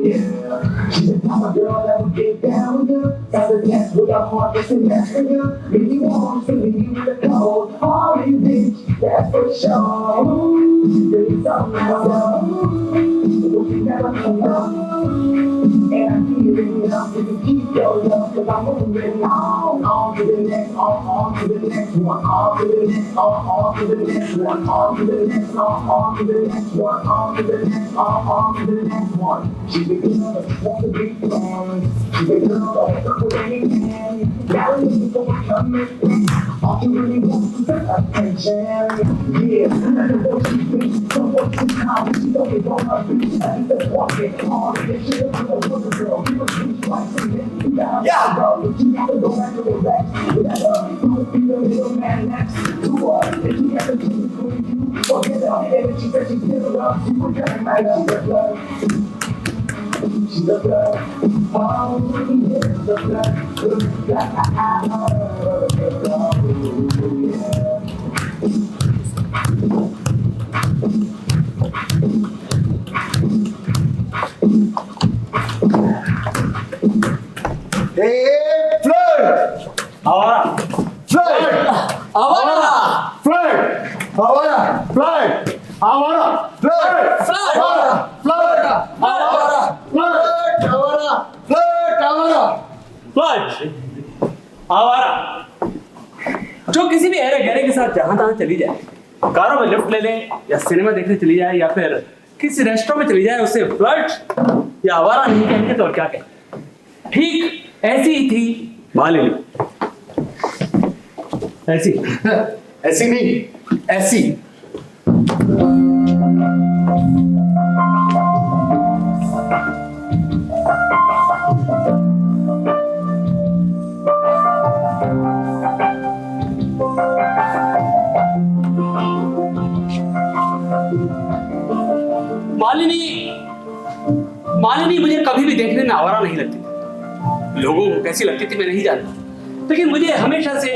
yeah. She's the type of girl that would get down with you. Got the dance with her heart, that's the best for you. If you want to leave you with a cold hearty bitch, that's for sure. She's really something about but you never know. And I'm feeling enough to keep your love, cause I'm moving on to the next, on to the next one, on to the next, on to the next one, on to the next, on to the next one, on to the next, on to the next one. She's the girl that wants to be friends. She's the girl that wants to be man. Now listen for what's coming. All she really wants is attention. Yeah, what she thinks, so what she counts, she don't get on her feet. And just walking on, and she don't know what the girl, you know, she's like, yeah, girl, you have to go back to the rest. Don't be the little man next to her. If you have to do it for you, forget her. And she said she's still love, she would get my love. She's the blood, oh, yeah, the Hey, flirt! Avara! Flirt! Avara! Flirt! Avara! Flirt! Avara! Flirt! Avara! Flirt! Avara! Flirt! Avara! Flirt! Avara! Flirt आवारा जो किसी भी अरे गहरे के साथ जहां तहां चली जाए, कारों में लिफ्ट ले ले या सिनेमा देखने चली जाए या फिर किसी रेस्टोरेंट में चली जाए, उसे फ्लर्ट या आवारा नहीं कहेंगे तो और क्या कहें। ठीक ऐसी ही थी मालिनी। ऐसी ऐसी नहीं, ऐसी। मालिनी मुझे कभी भी देखने में आवारा नहीं लगती। लोगों को कैसी लगती थी मैं नहीं जानता, लेकिन मुझे हमेशा से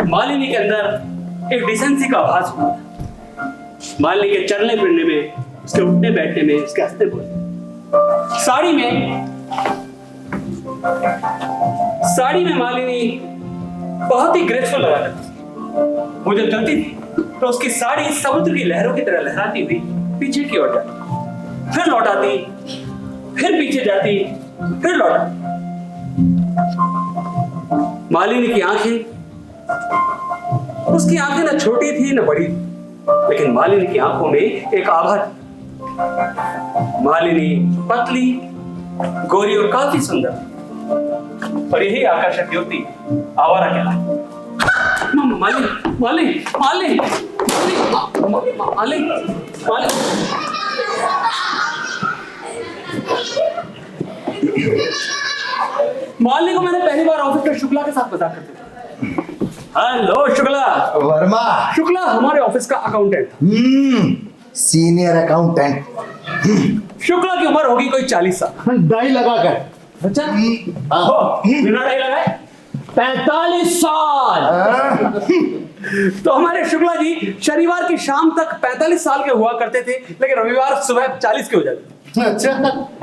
मालिनी के अंदर एक डिसेंसी का आभास हुआ था। मालिनी के चलने फिरने में, उसके उठने बैठने में, उसके हंसते बोलने। साड़ी में मालिनी बहुत ही ग्रेसफुल लगा करती थी। वो जब चलती थी तो उसकी साड़ी समुद्र की लहरों की तरह लहराती हुई पीछे की ओर जाती, फिर लौट आती, फिर पीछे जाती, फिर लौट आती। मालिनी की आंखें, उसकी आंखें ना छोटी थी ना बड़ी, लेकिन मालिनी की आंखों में एक आभा थी। मालिनी पतली, गोरी और काफी सुंदर, और यही आकर्षक युवती आवारा कहलाती। मालिनी मालिनी मालिनी मालिनी मालिनी मालिनी को मैंने पहली बार ऑफिस में शुक्ला के साथ मजाक करते थे। हेलो शुक्ला। वर्मा। शुक्ला हमारे ऑफिस का अकाउंटेंट था। Senior accountant. शुक्ला की उम्र होगी कोई 40 साल। डाई लगा कर। अच्छा बिना डाई लगाए 45 साल। तो हमारे शुक्ला जी शनिवार की शाम तक 45 साल के हुआ करते थे, लेकिन रविवार सुबह 40 के हो जाते थे। अच्छा।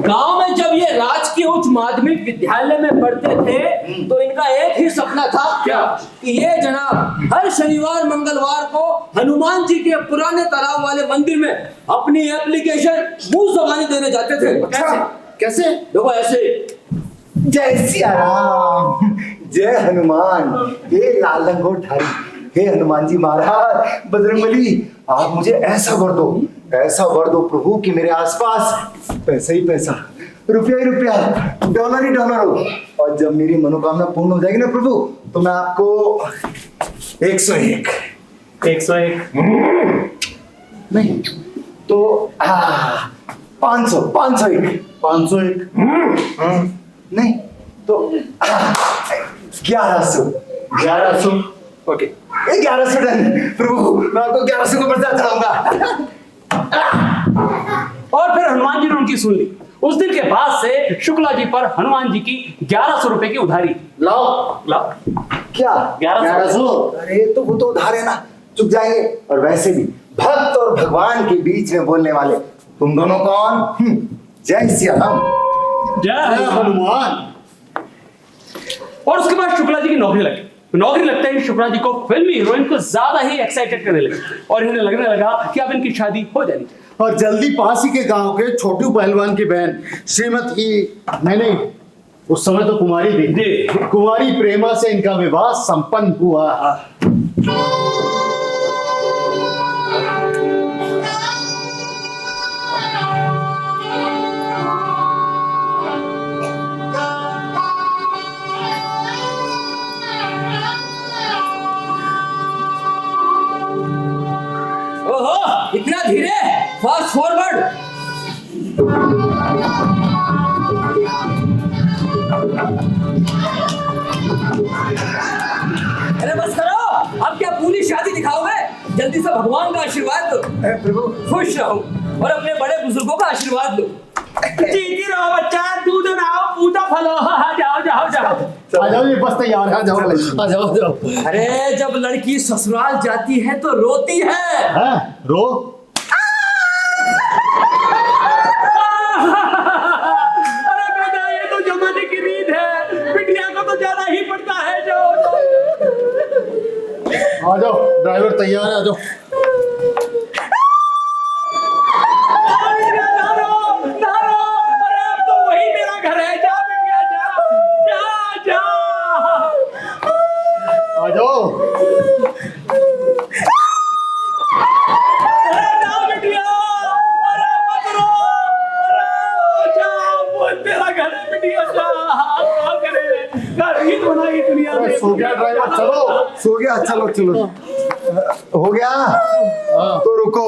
गांव में जब ये राजकीय उच्च माध्यमिक विद्यालय में पढ़ते थे तो इनका एक ही सपना था, क्या? कि ये जनाब हर शनिवार मंगलवार को हनुमान जी के पुराने तालाब वाले मंदिर में अपनी एप्लीकेशन मुंह जबानी देने जाते थे। कैसे? देखो ऐसे। जय सिया राम, जय हनुमान, हे लाल लंगोट धारी, हे हनुमान जी महाराज, बजरंगबली, आप मुझे ऐसा वर दो प्रभु कि मेरे आसपास पैसा ही पैसा, रुपया ही रुपया, डॉलर ही डॉलर हो, और जब मेरी मनोकामना पूर्ण हो जाएगी ना प्रभु, तो मैं आपको 101 नहीं तो 501 नहीं तो 1100 ओके 1100 डन प्रभु, मैं आपको 1100 को प्रसाद चढ़ाऊंगा। और फिर हनुमान जी ने उनकी सुन ली। उस दिन के बाद से शुक्ला जी पर हनुमान जी की 1100 रुपए की उधारी। लाओ क्या 1100? अरे तो वो तो उधार है ना, चुक जाएंगे। और वैसे भी भक्त और भगवान के बीच में बोलने वाले तुम दोनों कौन? जय सिया राम। जय हनुमान। और उसके बाद शुक्ला जी की नौकरी लगी। नौकरी लगते ही शुक्ला जी को फिल्मी हीरोइन को ज्यादा ही एक्साइटेड करने लगे और इन्हें लगने लगा कि अब इनकी शादी हो जानी चाहिए। और जल्दी पास ही के गांव के छोटू पहलवान की बहन श्रीमती नहीं उस समय तो कुमारी थी जी। कुमारी प्रेमा से इनका विवाह संपन्न हुआ। ओहो, इतना धीरे, फास्ट फॉरवर्ड। अरे बस करो, अब क्या पूरी शादी दिखाओगे? जल्दी से भगवान का आशीर्वाद दो। प्रभु खुश रहो और अपने बड़े बुजुर्गों का आशीर्वाद दो। जीती रहो बच्चा, दूध नाओ पूता फलो। जाओ जाओ जाओ। आ जाओ, ये बस तैयार है, आ जाओ आ जाओ जाओ। अरे जब लड़की ससुराल जाती है तो रोती है। रो। अरे बेटा ये तो जमाने की रीत है, बिटिया को तो जाना ही पड़ता है। जाओ आ जाओ, ड्राइवर तैयार है, आ जाओ। आ जाओ। सो गया ड्राइवर, चलो सो गया, चलो चलो हो गया तो रुको।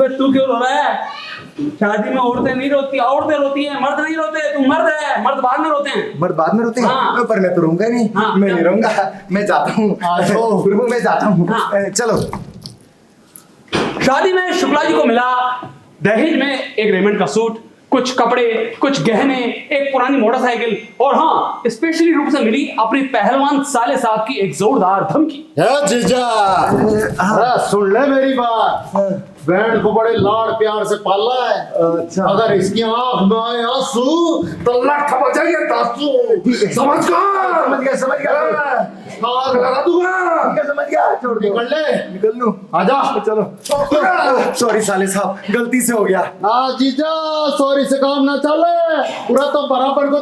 तू क्यों रो रहा है? शादी में औरतें नहीं रोती, औरतें रोती हैं, मर्द नहीं रोते। तू मर्द है, मर्द बाद में रोते हैं। मर्द बाद में रोते हैं। हाँ। पर मैं तो रहूंगा नहीं। हाँ। मैं नहीं रहूंगा, मैं जाता हूँ। प्रभु मैं जाता हूँ। हाँ। चलो। शादी में शुक्ला जी को मिला दहेज में एक रेमंड का सूट, कुछ कपड़े, कुछ गहने, एक पुरानी मोटरसाइकिल और हाँ स्पेशली रूप से मिली अपनी पहलवान साले साहब की एक जोरदार धमकी। जीजा सुन ले मेरी बात। बहन को बड़े लाड़ प्यार से पाला है। अच्छा। अगर इसकी आंख में आए आंसू तो लठ बजाइए तासू। समझ गया समझ गया। आग लगा दूंगा। समझ गया, छोड़ दो। निकल ले, निकल लूं। आजा चलो। सॉरी साले साहब, गलती से हो गया। हाँ जीजा, सॉरी से काम ना चले, पूरा तो बराबर को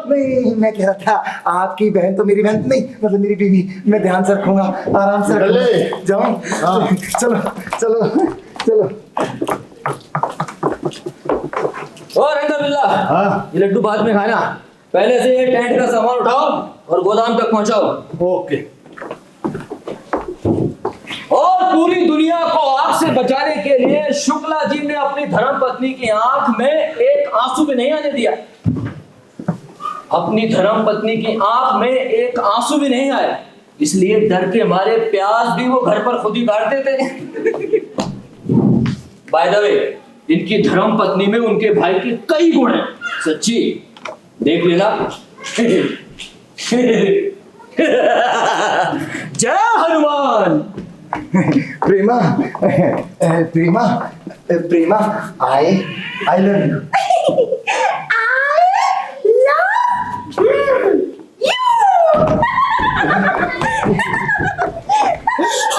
नहीं, मैं कह रहा था आपकी बहन तो मेरी बहन नहीं, मतलब मेरी बीवी। मैं ध्यान से रखूंगा, आराम से रखूंगा। जाओ। चलो चलो चलो। और अंदर बिल्ला, हाँ। ये लड्डू बाद में खाना, पहले से ये टेंट का सामान उठाओ और गोदाम तक पहुंचाओ। ओके। और पूरी दुनिया को आग से बचाने के लिए शुक्ला जी ने अपनी धर्म पत्नी की आंख में एक आंसू भी नहीं आने दिया। अपनी धर्म पत्नी की आंख में एक आंसू भी नहीं आया, इसलिए डर के मारे प्याज भी वो घर पर खुद ही काटते थे। बाय द वे, इनकी धर्म पत्नी में उनके भाई के कई गुण हैं, सच्ची देख लेना। जय हनुमान। प्रेमा प्रेमा प्रेमा आई लव यू।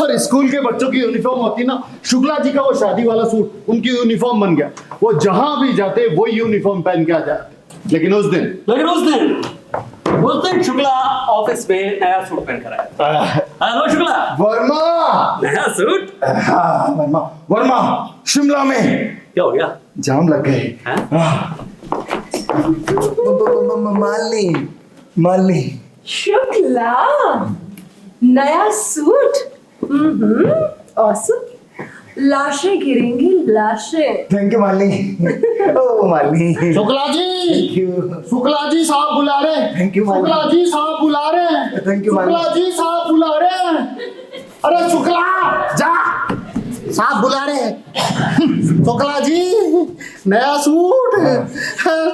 और स्कूल के बच्चों की यूनिफॉर्म होती ना, शुक्ला जी का वो शादी वाला सूट उनकी यूनिफॉर्म बन गया। वो जहां भी जाते वो यूनिफॉर्म पहन के आ जाते। लेकिन उस दिन शुक्ला ऑफिस में नया सूट पहन कर आया। हेलो शुक्ला। वर्मा नया सूट? हाँ, वर्मा शिमला में क्या हो गया? जाम लग गए। मालनी शुक्ला, नया सूट। ऑसम। लाशें गिरेंगी, लाशें। Thank you Malini. ओ मालनी। Shukla ji, thank you. शुक्ला जी साहब बुला रहे हैं। थैंक यू शुक्ला जी साहब बुला रहे हैं। थैंक यू शुक्ला जी साहब बुला रहे हैं। अरे शुक्ला जा, साहब बुला रहे हैं। शुक्ला जी नया सूट,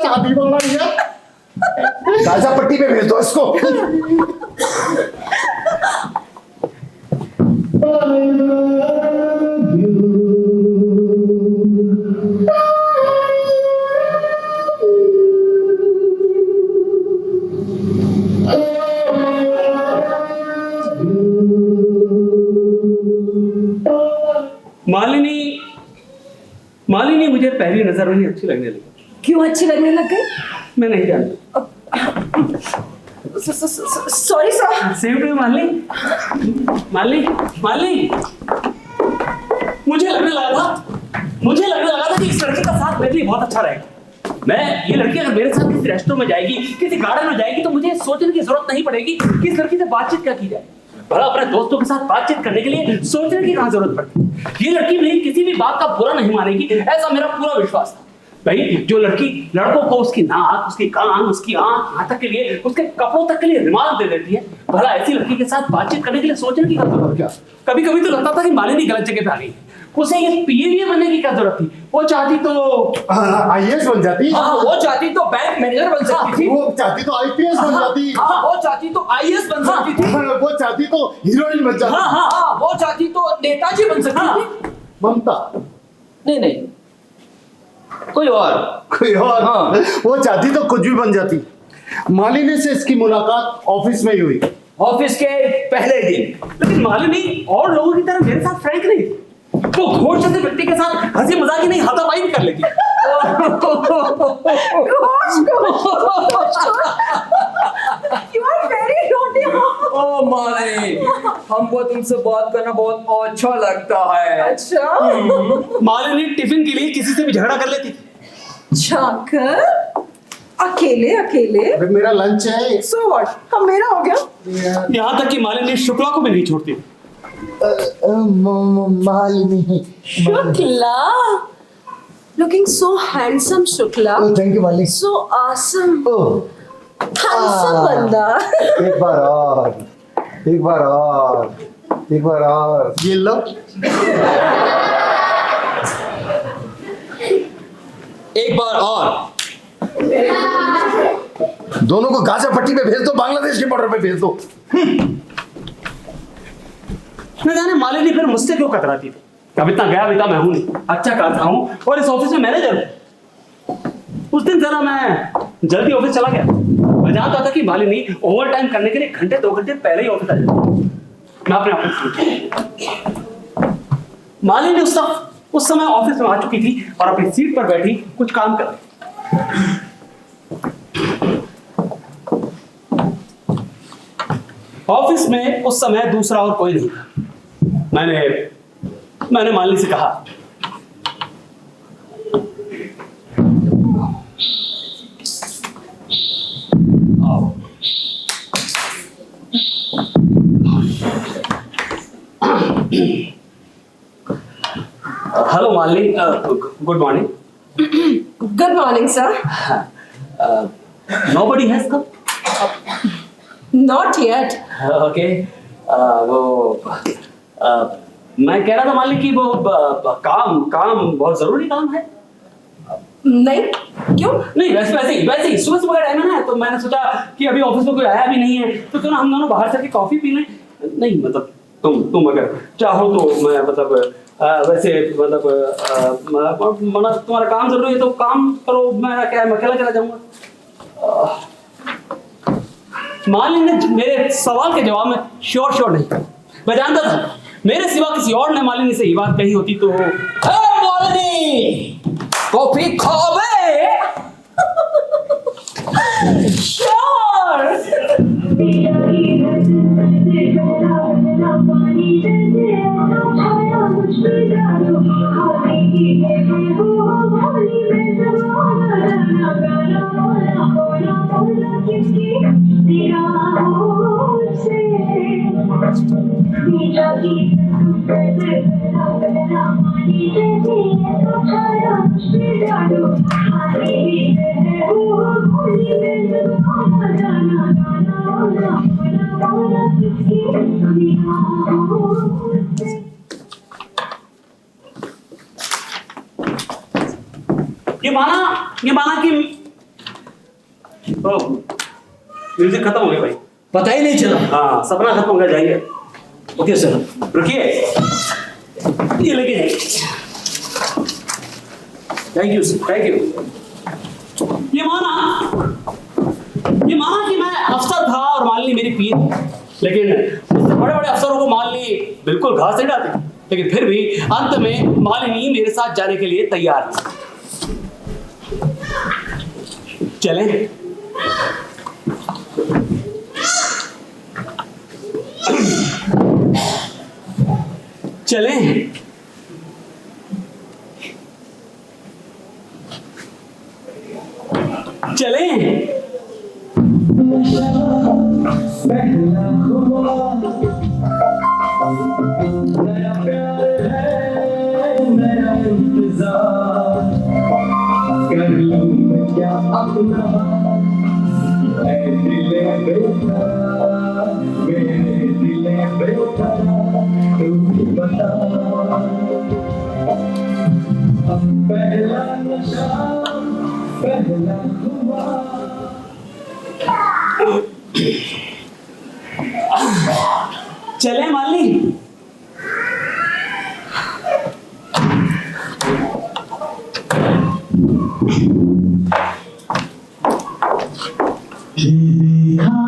शादी वाला है। ताजा पट्टी पे भेज दो इसको। love you. मालिनी मालिनी मुझे पहली नजर में ही अच्छी लगने लगी। क्यों अच्छी लगने लग गई? मैं नहीं जानता। Sorry sir. Same to you Malini. Malini Malini मुझे लगने लगा था कि इस लड़की का साथ मेरे लिए बहुत अच्छा रहेगा। ये लड़की अगर मेरे साथ किसी रेस्टोरेंट में जाएगी, किसी गार्डन में जाएगी, तो मुझे सोचने की जरूरत नहीं पड़ेगी कि इस लड़की से बातचीत क्या की जाए। भला अपने दोस्तों के साथ बातचीत करने के लिए सोचने की कहां जरूरत पड़ती। ये लड़की मेरी किसी भी बात का बुरा नहीं मानेगी, ऐसा मेरा पूरा विश्वास था। भाई जो लड़की लड़कों को उसकी नाक, उसकी कान, उसकी आंख, यहाँ तक के लिए उसके कपड़ों तक के लिए रुमाल दे देती है, भला ऐसी लड़की के साथ बातचीत करने के लिए सोचने की क्या जरूरत क्या? कभी कभी तो लगता था कि मालिनी गलत जगह पे आ गई है। उसे ये पीए बनने की क्या जरूरत थी? वो चाहती तो आईएएस बन जाती। हाँ, वो चाहती तो बैंक मैनेजर बन सकती थी। वो चाहती तो आईपीएस बन जाती। हाँ, वो चाहती तो आईएएस बन सकती थी। वो चाहती तो हीरोइन बन जाती। हाँ, वो चाहती तो नेताजी बन सकती थी। ममता नहीं, कोई और। हाँ। वो चाहती तो कुछ भी बन जाती। मालिनी से इसकी मुलाकात ऑफिस में ही हुई, ऑफिस के पहले दिन। लेकिन मालिनी और लोगों की तरह मेरे साथ फ्रैंक नहीं थी। वो घोष जैसे व्यक्ति के साथ हंसी मजाक ही नहीं, हाथापाई भी कर लेती। You are very naughty. ओ मालिनी, हमको तुमसे बात करना बहुत अच्छा लगता है। अच्छा। मालिनी टिफिन के लिए किसी से भी झगड़ा कर लेती थी। जाकर अकेले अरे मेरा लंच है। So what? अब मेरा हो गया। यहाँ तक कि मालिनी शुक्ला को भी नहीं छोड़ती। Malini. Shukla, looking so handsome, Shukla. Thank you Malini. So awesome. Handsome बंदा। एक बार और ये लो। एक बार और। दोनों को गाजा पट्टी पे भेज दो, बांग्लादेश के बॉर्डर पे भेज दो। न जाने मालिनी फिर मुझसे क्यों कतराती थी। अब इतना गया बीता मैं हूं नहीं, अच्छा खाता हूं और इस ऑफिस में मैनेजर हूं। उस दिन जरा मैं जल्दी ऑफिस चला गया। मैं जानता था कि मालिनी ओवर टाइम करने के लिए घंटे 2 घंटे पहले ही ऑफिस आ जाती। मैं अपने ऑफिस मालिनी उस समय ऑफिस में आ चुकी थी और अपनी सीट पर बैठी कुछ काम कर रही। ऑफिस में उस समय दूसरा और कोई नहीं था। मैंने मालिनी से कहा, hello Malini, good morning. Good morning, sir. Nobody has come. Not yet. Okay, मैं कह रहा था मालिक कि वो काम बहुत जरूरी काम है। नहीं, क्यों? नहीं, वैसे ही सुबह का टाइम है ना, तो मैंने सोचा कि अभी ऑफिस में कोई आया भी नहीं है, तो क्यों ना हम दोनों बाहर चल के कॉफी पी लें। नहीं मतलब तुम अगर चाहो तो मैं मतलब वैसे मतलब तुम्हारा काम जरूरी है तो काम करो, मैं क्या मैं अकेला चला जाऊंगा। मालिनी ने मेरे सवाल के जवाब में श्योर नहीं था। मैं जानता था मेरे सिवा किसी और ने मालिनी से ये बात कही होती तो मालिनी, कॉफी खाओगे? Sure. ये माना कि म्यूजिक खत्म हो गया भाई। पता ही नहीं चला। हाँ, सपना खत्म हो गया, जाइए। Okay sir. रुकिए, ये लेके जाइए। Thank you sir. Thank you. ये माना कि मैं अफसर था और मालिनी मेरी पीर थी, लेकिन मुझसे बड़े बड़े अफसरों को मालिनी बिल्कुल घास नहीं डालती, लेकिन फिर भी अंत में मालिनी मेरे साथ जाने के लिए तैयार थी। चलें? चलें? चलें? पहला हुआ नया प्यार है, नया इंतजार कर लूं मैं क्या अपना ऐ दिले बेकरार, मेरे दिले बेकरार, तू ही बता। पहला नशा पहला हुआ। चलें मालिनी? ये देखा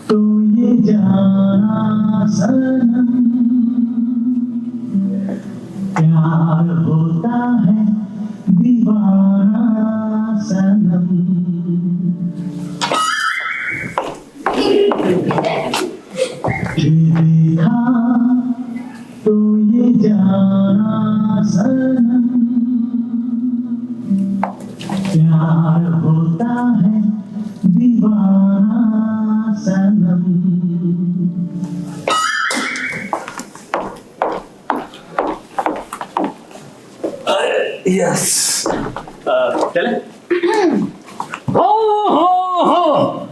तो ये जाना सनम, प्यार होता है दीवाना सनम। ये देखा तो ये जाना सनम, प्यार होता है दीवाना सनम। यस। चलें?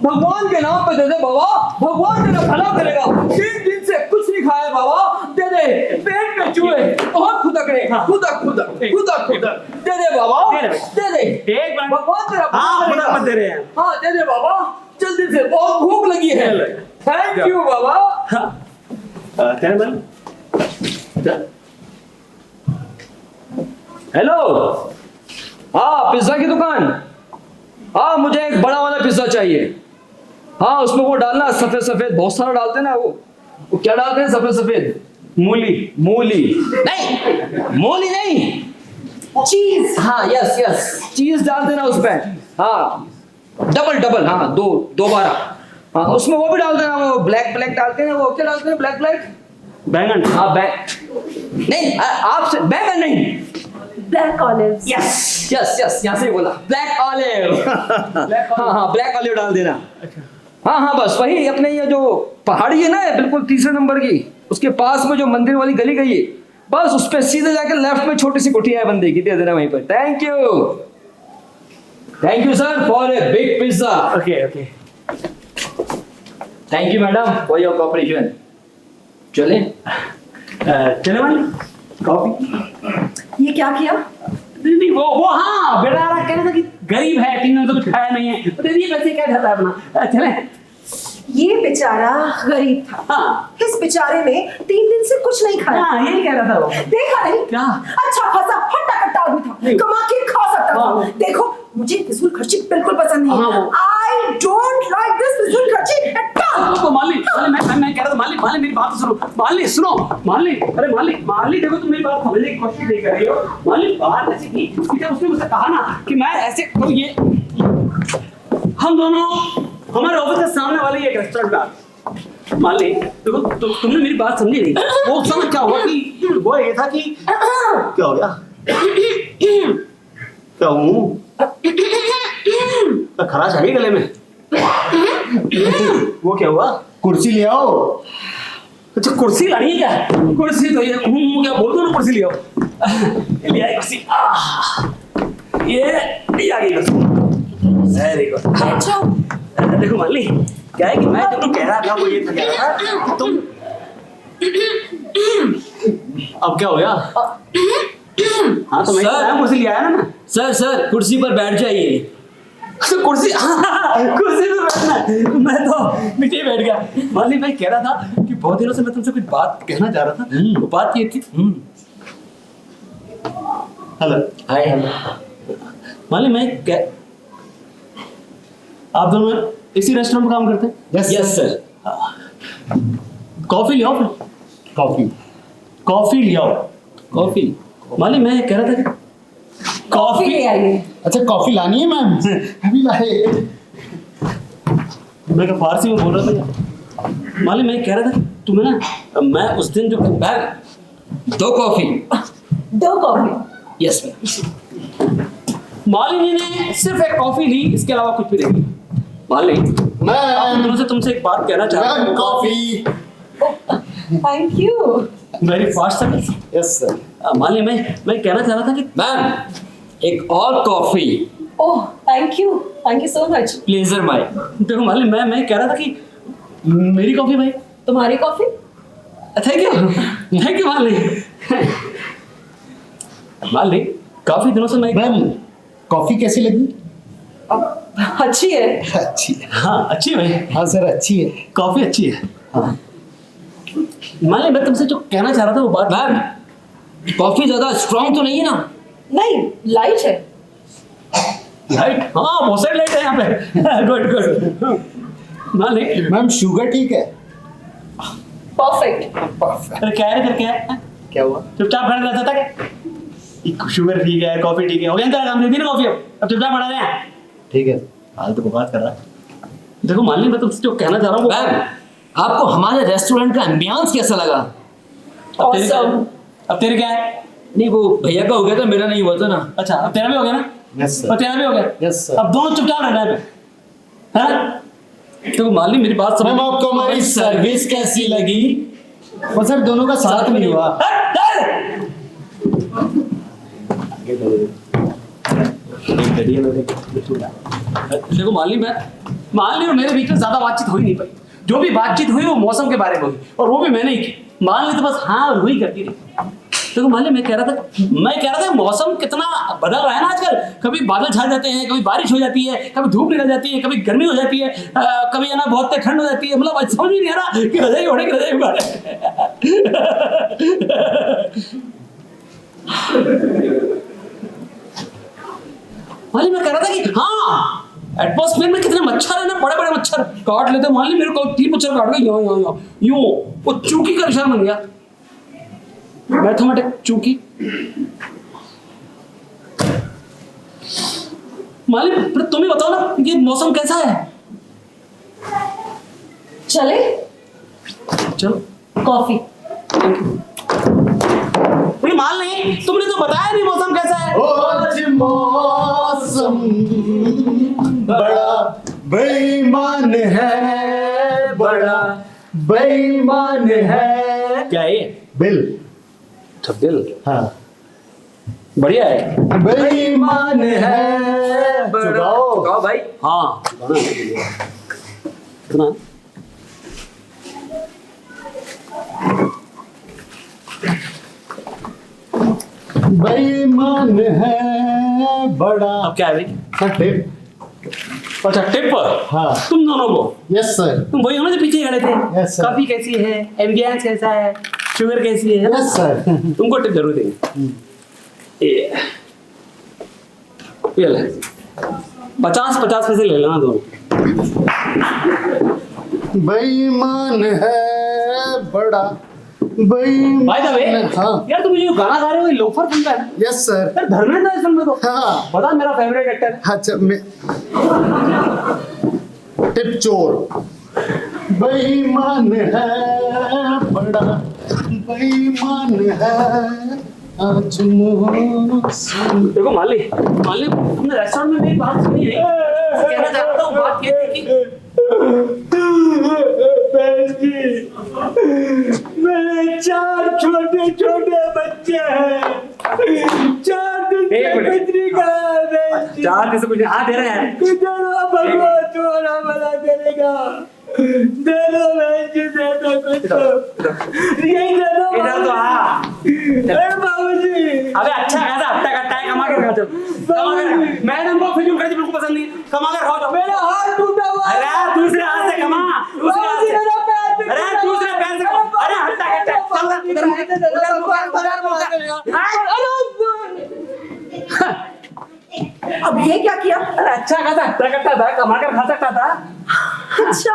भगवान के नाम पे दे दे बाबा, भगवान तेरा भला करेगा। 3 दिन से कुछ नहीं खाया बाबा, दे दे। पेट में चूहे बहुत खुदक रहे, खुदक दे दे बाबा, दे दे। एक मिनट। भगवान तेरा भला हाँ, करेगा। खुदा मत दे रहे हैं। हाँ दे दे बाबा, जल्दी से, बहुत भूख लगी है। थैंक यू बाबा। चलें मालिनी? हेलो, हाँ पिज्जा की दुकान। हाँ मुझे एक बड़ा वाला पिज्जा चाहिए। हाँ उसमें वो डालना सफेद सफेद, बहुत सारा डालते हैं ना वो क्या डालते हैं सफेद सफेद? मूली नहीं, मूली नहीं, चीज। हाँ यस यस, चीज डाल देना उसमें। हाँ डबल, हाँ दो बार। हाँ उसमें वो भी डाल देना, वो ब्लैक डालते हैं, वो क्या डालते हैं ब्लैक? बैंगन। हाँ नहीं, आपसे बैंगन नहीं, ब्लैक ऑलिव्स। यस यहाँ से बोला ब्लैक ऑलिव। हाँ ब्लैक ऑलिव डाल देना। हाँ बस वही अपने ये जो पहाड़ी है ना बिल्कुल तीसरे नंबर की, उसके पास में जो मंदिर वाली गली गई है, बस उस पे सीधे जाके लेफ्ट में छोटी सी कुटिया है बंदे की, दे देना वहीं पर। Thank you sir for a big pizza. Okay. Thank you madam for your cooperation. चले मालिनी? कॉफी? ये क्या किया? नहीं वो हाँ बेटा कह रहा था कि गरीब है, 3 दिन तो कुछ खाया नहीं है, तो दीदी पैसे क्या खाता है अपना। चलें? ये बेचारा गरीब था। हाँ इस बेचारे ने 3 दिन से कुछ नहीं खाया। हाँ यही कह रहा था वो। देखा नहीं? क्या? अच्छा खासा हट्टा कट्टा आदमी था, कमा के खा सकता हाँ। था। देखो मुझे फिजूल खर्ची बिल्कुल पसंद नहीं हाँ, है। वो। आई डोंट लाइक दिस फिजूल खर्ची एट ऑल। तो मालिनी मैं कह रहा था मालिनी मेरी बात तो सुनो। मालिनी सुनो, मालिनी अरे मालिनी देखो तुम मेरी बात समझने की कोशिश नहीं कर रही हो। मालिनी बात ऐसी की कि जब उसने मुझसे कहा ना कि मैं ऐसे तो ये हम दोनों हमारे ऑफिस के सामने वाले एक रेस्टोरेंट में आए। मालिनी देखो तुमने मेरी बात समझी नहीं। वो समझ क्या हुआ कि वो ये था कि क्या हो गया, क्या हूँ खराश आ गई गले में। वो क्या हुआ? कुर्सी ले आओ। अच्छा कुर्सी लानी है क्या? कुर्सी तो ये क्या बोल दो ना, कुर्सी ले आओ। ले आई कुर्सी। ये आ गई कुर्सी। Very good. अच्छा देखो माली क्या है कि मैं तुमको कह रहा था वो ये था कह रहा था कि तुम अब क्या हो गया? हाँ तो मैं सर कुर्सी ले आया ना मैं। सर कुर्सी पर बैठ जाइए। तो कुर्सी कुर्सी पे बैठना है। मैं तो नीचे ही बैठ गया। माली मैं कह रहा था कि बहुत दिनों से मैं तुमसे कुछ बात कहना चाह रहा था। वो बात ये थी। हेलो। हाय। मालिक मैं क्या आप दोनों इसी रेस्टोरेंट में काम करते हैं? Yes sir. कॉफी ले आओ फिर। कॉफी ले आओ। कॉफी। मालिक मैं कह रहा था कि कॉफी ले आइए। अच्छा कॉफी लानी है मैम? अभी लाए। मैं क्या फारसी में बोल रहा था। मालिक मैं कह रहा था कि तुम्हें ना मैं उस दिन जो ma'am 2 coffee. 2 coffee. Yes ma'am. Malini ने सिर्फ एक कॉफी ली, इसके अलावा कुछ भी नहीं। मालिनी मैम दोनों से तुमसे एक बात कहना चाह रहा हूँ। Coffee. Thank you. Very fast service. Yes sir. Malini मैं कहना चाह रहा था कि मैम एक और coffee. Oh thank you so much. Pleasure my. देखो मालिनी मैं कह रहा था कि मेरी कॉफी भाई। तुम्हारी coffee? Thank you Malini. Malini काफी दिनों से मैं मैम कॉफी कैसी लगी? अच्छी है। अच्छी है। हाँ अच्छी है भाई। हाँ सर अच्छी है। कॉफी अच्छी है। हाँ। मालिनी मैं तुमसे जो कहना चाह रहा था वो बात। मैम कॉफी ज्यादा स्ट्रांग तो नहीं है ना? नहीं लाइट है। लाइट? हाँ बहुत सारी लाइट है यहाँ पे। गुड। मालिनी मैम शुगर ठीक है? परफेक्ट। परफेक्ट। अरे क्या है इधर क्या है? क्या हुआ? चुपचाप खड़ा रहता था क्या? शुगर ठीक है, कॉफी ठीक है, हो गया तेरा काम। दे दी ना कॉफी। अब चुपचाप खड़ा रहे हैं। ठीक है। हाल तो बात कर रहा है। देखो मालिनी मैं तुमसे जो कहना चाह रहा हूँ मैम आपको हमारे रेस्टोरेंट का एम्बियंस कैसा लगा? Awesome. अब तेरे क्या है? नहीं वो भैया का हो गया था, मेरा नहीं हुआ था ना। अच्छा अब तेरा भी हो गया ना? यस और सर। तेरा भी हो गया? Yes sir. अब दोनों चुपचाप रहना है। हाँ? देखो मालिनी मेरी बात समझ। मैम आपको हमारी सर्विस कैसी लगी? वो सर दोनों का साथ नहीं हुआ। देखो मालिनी और मेरे बीच में ज्यादा बातचीत हो ही नहीं पाई। जो भी बातचीत हुई वो मौसम के बारे में हुई, और वो भी मैंने ही की। मालिनी तो बस हाँ और हुई करती रही। देखो मालिनी मैं कह रहा था मौसम कितना बदल रहा है ना आजकल। कभी बादल छा जाते हैं, कभी बारिश हो जाती है, कभी धूप निकल जाती है, कभी गर्मी हो जाती है, कभी है ना बहुत ठंड हो जाती है। मतलब समझ ही नहीं आ रहा कि रजाई ओढ़े कि रजाई उड़े। मालिनी मैं कह रहा था कि हाँ एटमॉस्फेयर में कितने मच्छर है ना, बड़े बड़े मच्छर काट लेते हैं। मालिनी मेरे को 3 मच्छर काट गए यहाँ यूं। वो चूकी का निशान बन गया। मैथमेटिक चूकी। मालिनी फिर तुम ही बताओ ना ये मौसम कैसा है? चले चलो। कॉफी। नहीं मालिनी तुमने तो बताया नहीं मौसम कैसा है। आज मौसम बड़ा बेईमान है, बड़ा बेईमान है। क्या है ये? बिल। छब्बिल। हाँ बढ़िया है। बेईमान है। चुकाओ। चुकाओ भाई। हाँ कितना? बेईमान है बड़ा। अब क्या है भाई? Sir tip. अच्छा टिप। हाँ। तुम दोनों को यस सर। तुम वही होना जो पीछे खड़े थे। Yes, sir. कॉफी कैसी है, एम्बियंस कैसा है, शुगर कैसी है ना? Yes sir. तुमको टिप जरूर देंगे। ये ले 50-50 पैसे ले लेना दोनों। बेईमान है बड़ा बेईमान। भाई द वे हाँ यार तुम जो गाना गा रहे हो ये लोफर फिल्म का है ना? Yes sir. यार धर्मेंद्र है इस फिल्म में तो। हाँ पता है मेरा फेवरेट एक्टर है। अच्छा मैं टिप चोर। बेईमान है बड़ा बेईमान है आज मौसम। देखो मालिक तुमने रेस्टोरेंट में मेरी बात सुनी नहीं। कहना चाहता हूँ बात ये थी कि मेरे 4 छोटे छोटे बच्चे हैं। 4 दिन से बिजली का है। 4 दिन से कुछ हाँ दे रहे हैं। भगवान तुम्हारा भला करेगा। दे दो दे दो कुछ तो। यही दे दो इधर तो हाँ। अरे बाबूजी। अबे अच्छा खासा हफ्ता कट्टा है, कमा के खा चल। कमा के मैं तुमको फिल्म करती बिल्कुल पसंद नहीं। कमा कर खाओ। मेरा हाथ टूटा हुआ है। अरे दूसरे हाथ से कमा। दूसरे हाथ से। अरे दूसरे पैर से कमा। अब ये क्या किया? अरे अच्छा खासा हट्टा कट्टा था, कमा कर खा सकता था। अच्छा,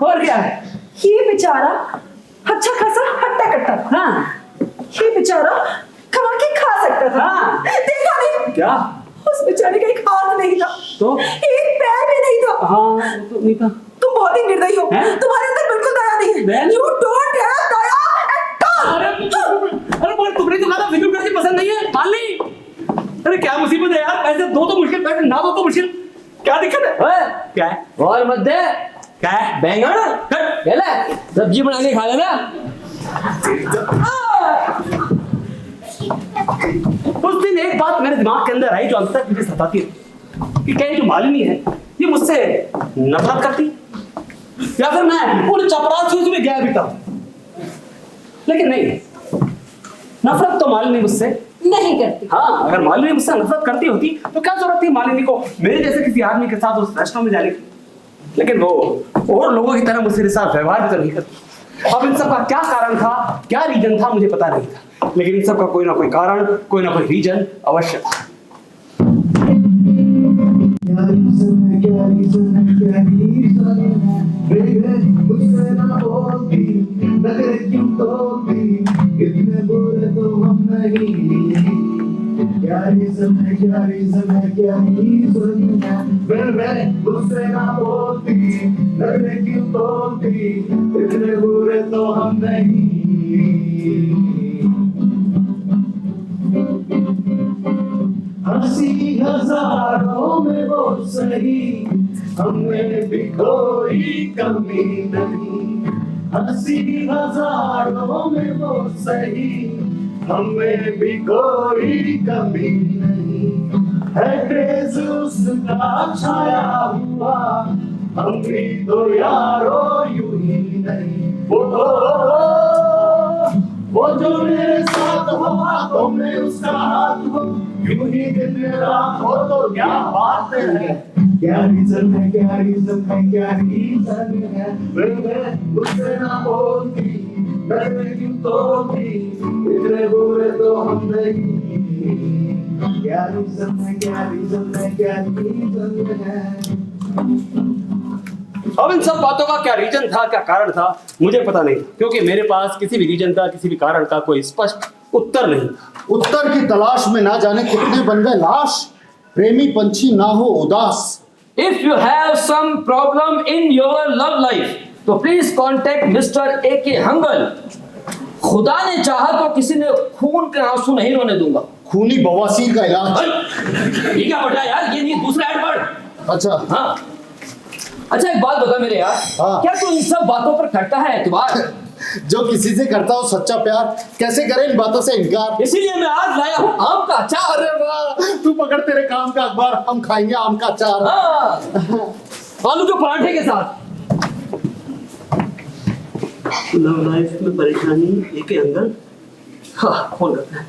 और क्या है? ये बेचारा अच्छा खासा हट्टा कट्टा था। हाँ ये बेचारा कमा के खा सकता था। हाँ। देखा नहीं? क्या? उस बेचारे का एक हाथ नहीं था, तो? एक पैर भी नहीं था। हाँ वो तो नहीं था। तुम बहुत ही निर्दयी हो। हैं? तुम्हारे अंदर बिल्कुल दया नहीं है। Then? You don't have Daya at all. अरे मगर तुमने तो कहा था फिल्म कैसी पसंद नहीं है, मान ली। अरे क्या मुसीबत है यार, पैसे दो तो मुश्किल, पैसे ना दो तो मुश्किल, क्या दिक्कत है? ओए, क्या है? और मत दे। क्या है? बैंगन ले ले, सब्जी बना के खा लेना। उस दिन एक बात मेरे दिमाग के अंदर आई जो अंत तक मुझे सताती है कि क्या ये जो मालिनी है ये मुझसे नफरत करती या फिर मैं पूरे चपरासी में गया भी था, लेकिन नहीं, नफरत तो मालिनी मुझसे नहीं करती। हाँ, अगर मालिनी मुझसे नफरत करती होती तो क्या जरूरत थी मालिनी को मेरे जैसे किसी आदमी के साथ उस रेस्टोरेंट में जाने की। लेकिन वो और लोगों की तरह मुझसे साथ व्यवहार भी तो नहीं करती। अब इन सब का क्या कारण था, क्या रीजन था, मुझे पता नहीं था, लेकिन इन सब का कोई ना कोई कारण, कोई ना कोई रीजन अवश्य था। क्या रीजन है, क्या रीजन है, क्या रीजन है, बेबी मुझसे ना बोलती, नखरे क्यों तोड़ती, इतने बुरे तो हम नहीं। क्या रीजन है, क्या रीजन है, क्या रीजन है, बेबी मुझसे ना बोलती, नखरे क्यों तोड़ती, इतने बुरे तो हम नहीं। हंसी हजारों में वो सही, हमें भी कोई कमी नहीं। हंसी हजारों में वो सही, हमें भी कोई कमी नहीं। है क्रेज़ उसका छाया हुआ, हम भी तो यारो यूं ही नहीं। वो जो मेरे साथ हो हाथों में उसका हाथ हो, यूं ही दिन रात हो तो क्या बात है। क्या रीजन है, क्या रीजन है, क्या रीजन है, बेबे मुझसे ना बोलती, मैं क्यों तोड़ती, इतने बुरे तो हम नहीं। क्या रीजन है, क्या रीजन है, क्या रीजन है। अब इन सब बातों का क्या रीजन था, क्या कारण था, मुझे पता नहीं, क्योंकि मेरे पास किसी भी रीजन का, किसी भी कारण का कोई स्पष्ट उत्तर नहीं था। उत्तर की तलाश में ना जाने कितने बन गए लाश, प्रेमी पंछी ना हो उदास। If you have some problem in your love life, तो please contact mister A.K. Hangal. खुदा ने चाहा तो किसी ने खून के आंसू नहीं रोने दूंगा। खूनी बवासीर का इलाज। ये क्या पढ़ रहा है यार, ये नहीं, दूसरा ऐड पढ़। अच्छा हाँ, अच्छा एक बात बता मेरे यार, हाँ। क्या तू इन सब बातों पर करता है एतबार? जो किसी से करता हो सच्चा प्यार, कैसे करे इन बातों से इनकार। इसीलिए मैं आज लाया हूँ आम का अचार। अरे वाह, तू पकड़ तेरे काम का अखबार, हम खाएंगे आम का अचार। हाँ, आलू के पराठे के साथ। लव लाइफ में परेशानी A.K. हंगल। हाँ, फोन करते हैं।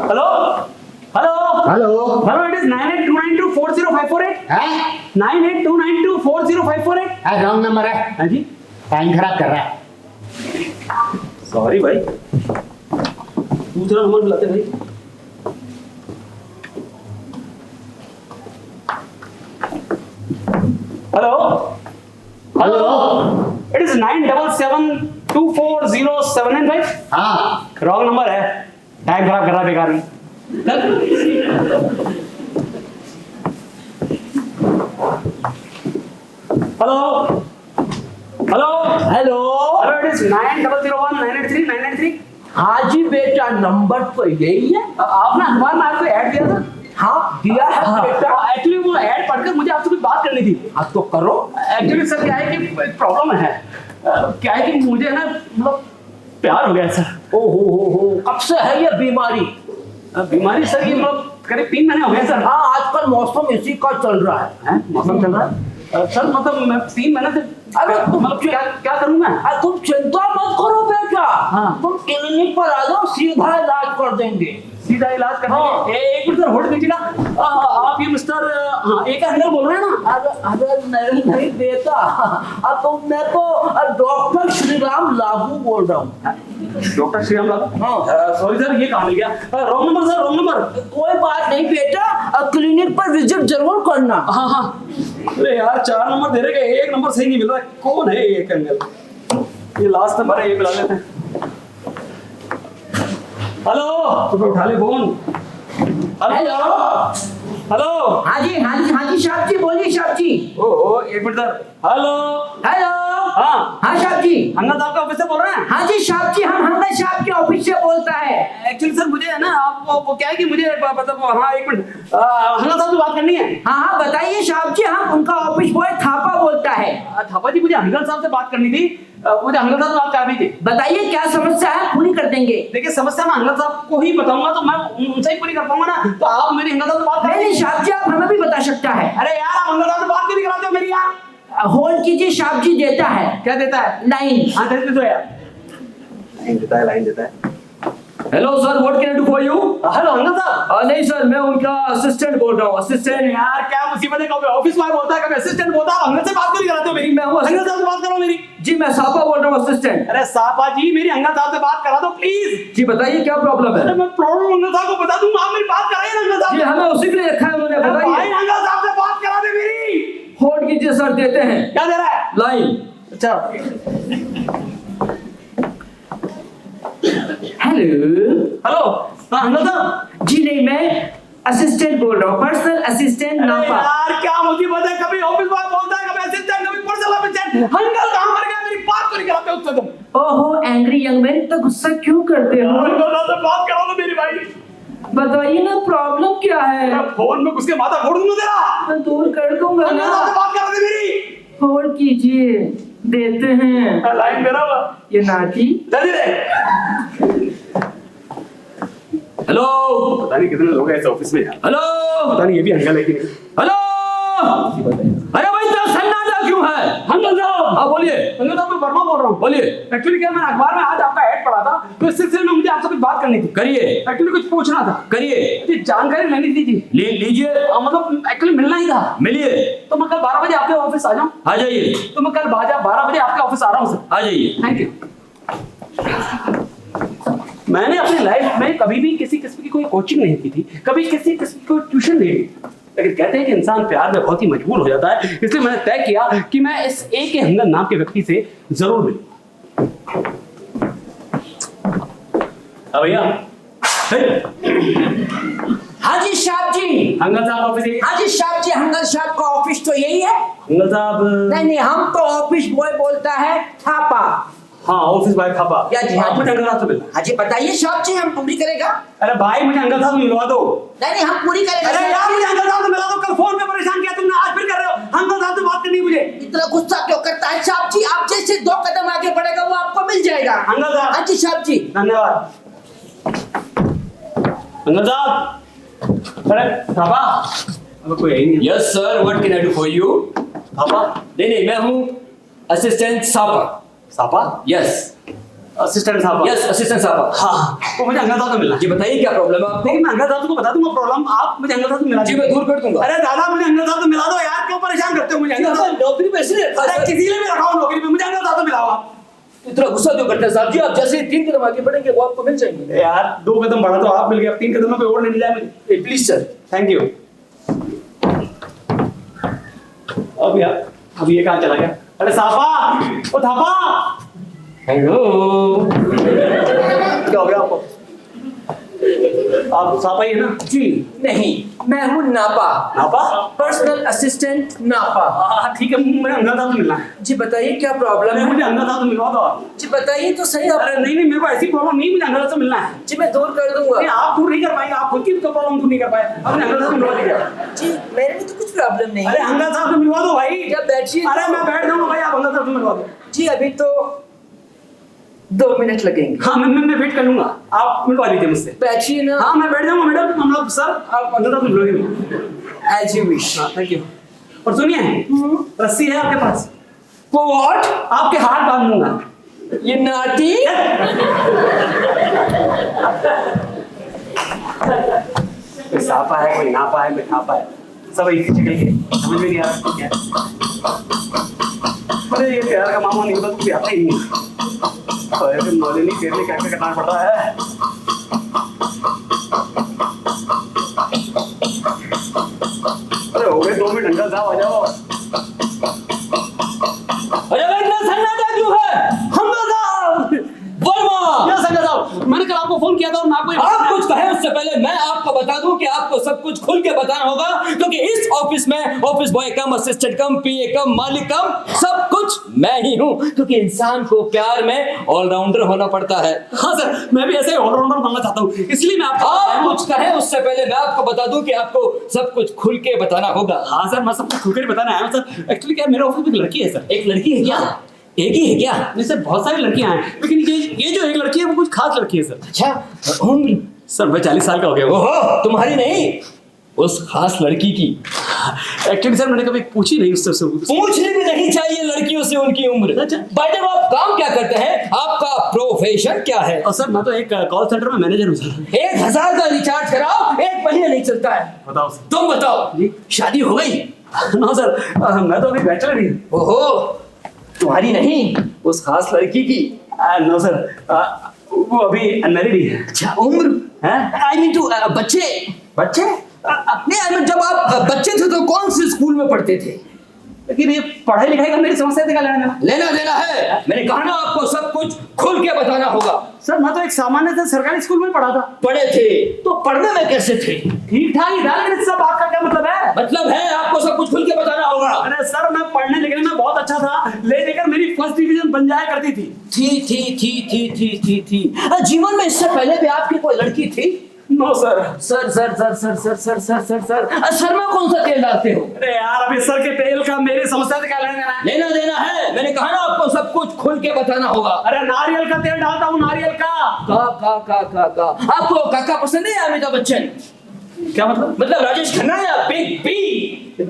Hello hello hello hello, it is 9829240548। है 9829240548। रॉन्ग नंबर है। हाँ जी, टाइम खराब कर रहा है। सॉरी भाई, दूसरा नंबर बुलाते भाई। हेलो हेलो, इट इज 97724079 भाई। हाँ रॉन्ग नंबर है, टाइम खराब कर रहा है बेकार में। Hello hello hello, hello, it is 9001983993। हाँ जी बेटा, नंबर तो यही है। आपने अखबार में आपको ऐड दिया था। हाँ दिया है बेटा। एक्चुअली वो ऐड पढ़कर मुझे आपसे कुछ बात करनी थी। अब तो करो। एक्चुअली सर क्या है कि प्रॉब्लम है, क्या है कि मुझे ना मतलब प्यार हो गया सर। ओ हो, कब से है ये बीमारी? बीमारी सर ये मतलब करीब 3 महीने हो गए सर। हाँ, आजकल मौसम इसी का चल रहा है। मौसम चल रहा है सर, मतलब मैं 3 महीने से अरे मतलब क्या क्या करूं मैं? तुम चिंता मत करो बेटा। हाँ। तुम क्लिनिक पर आ जाओ, सीधा इलाज कर देंगे। सीधा इलाज करना हाँ। है। एक मिनट सर होल्ड कीजिएगा। आप ये मिस्टर हाँ एक अंकल बोल रहे हैं ना? अगर नहीं देता अब तो मैं तो डॉक्टर श्री राम लागू बोल रहा हूँ। डॉक्टर श्रीराम लागू? हाँ। सॉरी सर, ये कहाँ मिल गया? Wrong number sir, wrong number. कोई बात नहीं बेटा, क्लिनिक पर विजिट जरूर करना। हाँ हाँ। अरे यार 4 नंबर दे रहे हैं, 1 नंबर सही नहीं मिल रहा। कौन है ये अंकल? ये लास्ट नंबर है, ये मिला लेते हैं। हेलो, तो उठा ले फोन। Hello hello. हाँ जी साहब जी, बोलिए साहब जी। ओ एक मिनट सर। Hello hello. हाँ साहब जी। अंगद साहब का ऑफिस से बोल रहे हैं? हाँ जी साहब जी, हम हंगा साहब के ऑफिस से बोलता है। एक्चुअली सर मुझे है ना, आप वो क्या है कि मुझे मतलब हाँ एक मिनट हंगा साहब से बात करनी है। हाँ बताइए साहब जी, हम उनका ऑफिस बॉय थापा बोलता है। थापा जी, मुझे अंगद साहब से बात करनी थी। मुझे अंगद साहब से बात करनी थी। बताइए क्या समस्या है, पूरी कर देंगे। देखिए समस्या मैं अंगद साहब को ही बताऊंगा तो मैं उनसे ही पूरी कर पाऊंगा ना। तो आप मेरी अंगद साहब से बात नहीं साहब जी, आप हमें भी बता सकता है। अरे यार आप अंगद साहब से बात क्यों नहीं कराते हो मेरी यार? होल्ड कीजिए साहब जी, देता है। क्या देता है? लाइन। हाँ दे दो यार। लाइन देता है, लाइन देता है। Hello sir, what can I do for you? Hello Angad साहब। नहीं सर, मैं उनका असिस्टेंट बोल रहा हूँ। असिस्टेंट। यार क्या मुसीबत है, कभी ऑफिस बॉय बोलता है, कभी असिस्टेंट बोलता है। अंगद से बात क्यों नहीं कराते हो मेरी? मैं हूँ अंगद साहब से बात करो मेरी। जी, मैं सापा बोल रहा हूँ, असिस्टेंट। अरे सापा जी, मेरी अंगद साहब से बात करा दो प्लीज। जी बताइए क्या प्रॉब्लम अरे है। मैं प्रॉब्लम अंगद साहब को बता दूंगा, आप मेरी बात कराइए ना अंगद साहब जी से। हमें उसी के लिए रखा है उन्होंने, अरे भाई बताइए। अंगद साहब से बात करा दे मेरी। होल्ड कीजिए सर, देते हैं। क्या दे रहा है? लाइन। अच्छा हेलो। हेलो। हाँ अंगद साहब। जी नहीं, मैं असिस्टेंट बोल रहा हूँ, पर्सनल असिस्टेंट अरे नापा। यार क्या मुसीबत है, कभी ऑफिस बॉय बोलता है, कभी असिस्टेंट, कभी पर्सनल असिस्टेंट। अंकल कहाँ मर गया, मेरी बात तो नहीं कराते उससे तुम। ओहो एंग्री यंग मैन, तो गुस्सा क्यों करते हो? अंकल साहब से बात करा दो मेरी भाई। बताइए ना प्रॉब्लम क्या है। मैं फोन में घुस के माथा फोड़ दूंगा तेरा। मैं दूर कर दूंगा अंकल साहब से ना। बात करा दे मेरी। होल्ड कीजिए, देते हैं। लाइन दे रहा हुआ। ये नाटी। जल्दी दे। हेलो। पता नहीं कितने लोग हैं इस ऑफिस में यार। हेलो। पता नहीं ये भी अंकल है कि नहीं। हेलो। अरे भाई इतना सन्नाटा क्यों है? अंकल साहब। हाँ बोलिए। अंकल साहब मैं वर्मा बोल रहा हूँ। बोलिए। एक्चुअली क्या, मैं अखबार में आज आपका ऐड पढ़ा था, तो इस सिलसिले में मुझे आपसे कुछ बात करनी थी। करिए। एक्चुअली कुछ पूछना था। करिए। जी जानकारी लेनी थी जी। लीजिए। मतलब एक्चुअली मिलना ही था। मिलिए। तो मैं कल 12 बजे आपके ऑफिस आ जाऊँ? आ जाइए। तो मैं कल 12 बजे आपके ऑफिस आ रहा हूँ सर। आ जाइए। Thank you. मैंने अपनी लाइफ में कभी भी किसी किस्म की कोई कोचिंग नहीं की थी, कभी किसी किस्म की कोई ट्यूशन नहीं ली, लेकिन कहते हैं कि इंसान प्यार में बहुत ही मजबूर हो जाता है, इसलिए मैंने तय किया कि मैं इस A.K. हंगल नाम के व्यक्ति से जरूर मिलूं। भैया हाँ जी साहब जी। हंगल साहब ऑफिस है? हाँ जी साहब जी, हंगल साहब का ऑफिस तो यही है। हंगल साहब नहीं हम तो ऑफिस बॉय बोलता है थापा। हाँ ऑफिस बॉय थापा। या जी, हाँ। मुझे हंगल साहब से मिलना। हाँ जी बताइए साहब जी, हम पूरी करेगा। अरे भाई मुझे हंगल साहब से मिलवा दो। नहीं हम पूरी करेगा। अरे यार मुझे हंगल साहब से मिला दो, कल फोन पे परेशान किया तुमने, आज फिर कर रहे हो। हंगल साहब से बात करनी है मुझे। इतना गुस्सा क्यों करता है साहब जी? आप जैसे 2 कदम आगे बढ़ेगा वो आपको मिल जाएगा। हंगल साहब। हाँ जी साहब जी। धन्यवाद। हंगल साहब। अरे थापा अब कोई है ही नहीं। Yes sir, what can I do for you? Thapa. नहीं मैं हूँ असिस्टेंट सापा। सापा। यस असिस्टेंट साहब। यस असिस्टेंट सापा। हाँ तो मुझे अंगद साहब से मिलना। जी बताइए क्या प्रॉब्लम है आपको? देखिए मैं अंगद साहब को बता दूंगा प्रॉब्लम, आप मुझे अंगद साहब से मिला जी दीजिए। मैं दूर कर दूंगा। अरे दादा मुझे अंगद साहब से मिला दो यार, क्यों परेशान करते हो मुझे? अंगद साहब नौकरी पे इसलिए रखा अरे है किसी लिए भी रखा हो नौकरी पे, मुझे अंगद साहब से मिलाओ आप। इतना गुस्सा क्यों करते हैं साहब जी? आप जैसे ही 3 कदम आगे बढ़ेंगे वो आपको मिल जाएंगे। यार 2 कदम बढ़ा तो आप मिल गए, अब 3 कदमों पे और नहीं जाए मुझे। Please sir. Thank you. अब यार अब ये कहाँ चला गया? अरे साफा, ओ थापा। हेलो। क्या हो गया आपको? आप साफा ही है ना? जी नहीं, मैं हूँ नापा, नापा। पर्सनल असिस्टेंट नापा। हाँ ठीक है, मुझे अंगद साहब से मिलना है। जी बताइए क्या प्रॉब्लम अरे है? मुझे अंगद साहब से मिलवा दो आप। जी बताइए तो सही। अरे नहीं मेरे को ऐसी प्रॉब्लम नहीं, मुझे अंगद साहब से मिलना है। जी मैं दूर कर दूंगा। नहीं आप दूर नहीं कर पाएंगे, आप खुद की तो प्रॉब्लम दूर नहीं कर पाए, अपने अंगद साहब से मिलवा दीजिए। जी मेरे में तो कुछ प्रॉब्लम नहीं अरे है। अंगद साहब से मिलवा दो भाई। क्या बैठिए। अरे मैं बैठ जाऊंगा भाई, आप अंगद साहब से मिलवा दो। जी अभी तो 2 मिनट लगेंगे। हाँ मैं वेट कर लूंगा, आप मिलवा दीजिए मुझसे। बैठिए ना। हाँ मैं बैठ जाऊंगा मैडम, हम लोग सर आप अंगद साहब से मिलवाइए। As you wish. हाँ थैंक यू। और सुनिए रस्सी है आपके पास? व्हाट? आपके हाथ बांध दूंगा। ये नाटी। कोई सापा है, कोई नापा है, कोई खापा है, सब एक ही शक्ल के, समझ में नहीं आ रहा क्या। अरे ये प्यार का मामला नहीं होता तो कोई आता ही नहीं। अरे मौलिनी तेरे लिए क्या क्या करना पड़ रहा है। अरे हो गए 2 मिनट, अंकल साहब आ जाओ। अरे भाई इतना सन्नाटा क्यों है? हमजा साहब, वर्मा। या संजय साहब, मैंने कल आपको फोन किया था और मैं आपको आप कुछ कहें उससे पहले मैं आपको बता दूं कि आपको सब कुछ खुल के बताना होगा, क्योंकि इस ऑफिस में office boy cum, assistant cum, PA cum, मालिक कम, सब कुछ मैं ही हूं, क्योंकि इंसान को प्यार में ऑलराउंडर होना पड़ता है। हाँ सर, मैं भी ऐसे ही ऑलराउंडर बनना चाहता हूँ, इसलिए मैं आपको आप कुछ कहें उससे पहले मैं आपको बता दूं कि आपको सब कुछ खुल के बताना होगा। हाँ सर, मैं सब कुछ खुल कर बताना आया हूँ सर। एक्चुअली क्या मेरे ऑफिस में एक लड़की है सर। एक लड़की है क्या? एक ही है क्या? नहीं सर, बहुत सारी लड़कियां हैं, लेकिन ये जो एक लड़की है वो कुछ खास लड़की है सर। अच्छा, उम्र? सर मैं 40 साल का हो गया हूँ। ओहो, तुम्हारी नहीं, उस खास लड़की की। एक्चुअली सर मैंने कभी पूछी नहीं उससे। पूछनी भी नहीं चाहिए लड़कियों से उनकी उम्र। अच्छा। बाय द वे, आप काम क्या करते हैं? आपका प्रोफेशन क्या है? और सर मैं तो एक कॉल सेंटर में मैनेजर हूँ सर। 1000 का रिचार्ज कराओ, 1 महीने नहीं चलता है। बताओ सर। तुम बताओ जी। शादी हो गई? नो सर, मैं तो अभी बैचलर ही हूँ। ओहो, तुम्हारी नहीं, उस खास लड़की की। नो सर, वो अभी अनमैरिड ही है। अच्छा, उम्र? आई मीन टू बच्चे। बच्चे? नहीं, आई मीन जब आप बच्चे थे तो कौन से स्कूल में पढ़ते थे? लेकिन ये पढ़ाई लिखाई का मेरी समस्या से क्या लेना देना? लेना देना है। मैंने कहा ना आपको सब कुछ खुल के बताना होगा। सर मैं तो एक सामान्य से सरकारी स्कूल में पढ़ा था। पढ़े थे तो पढ़ने में कैसे थे? ठीक ठाक ही था, लेकिन इस सब बात का क्या मतलब है? मतलब है आपको सब कुछ खुल के बताना होगा। अरे सर, मैं पढ़ने लिखने में बहुत अच्छा था, लेकर मेरी फर्स्ट डिवीजन बन जाया करती थी। जीवन में इससे पहले भी आपकी कोई लड़की थी? No sir. सर में कौन सा तेल डालते हो? अरे यार, अभी सर के तेल का मेरी समस्या से क्या लेना देना है? लेना देना है। मैंने कहा ना आपको सब कुछ खुल के बताना होगा। अरे नारियल का तेल डालता हूँ, नारियल का। का आपको काका पसंद है या अमिताभ बच्चन? क्या मतलब? मतलब राजेश खन्ना या बिग बी? बी।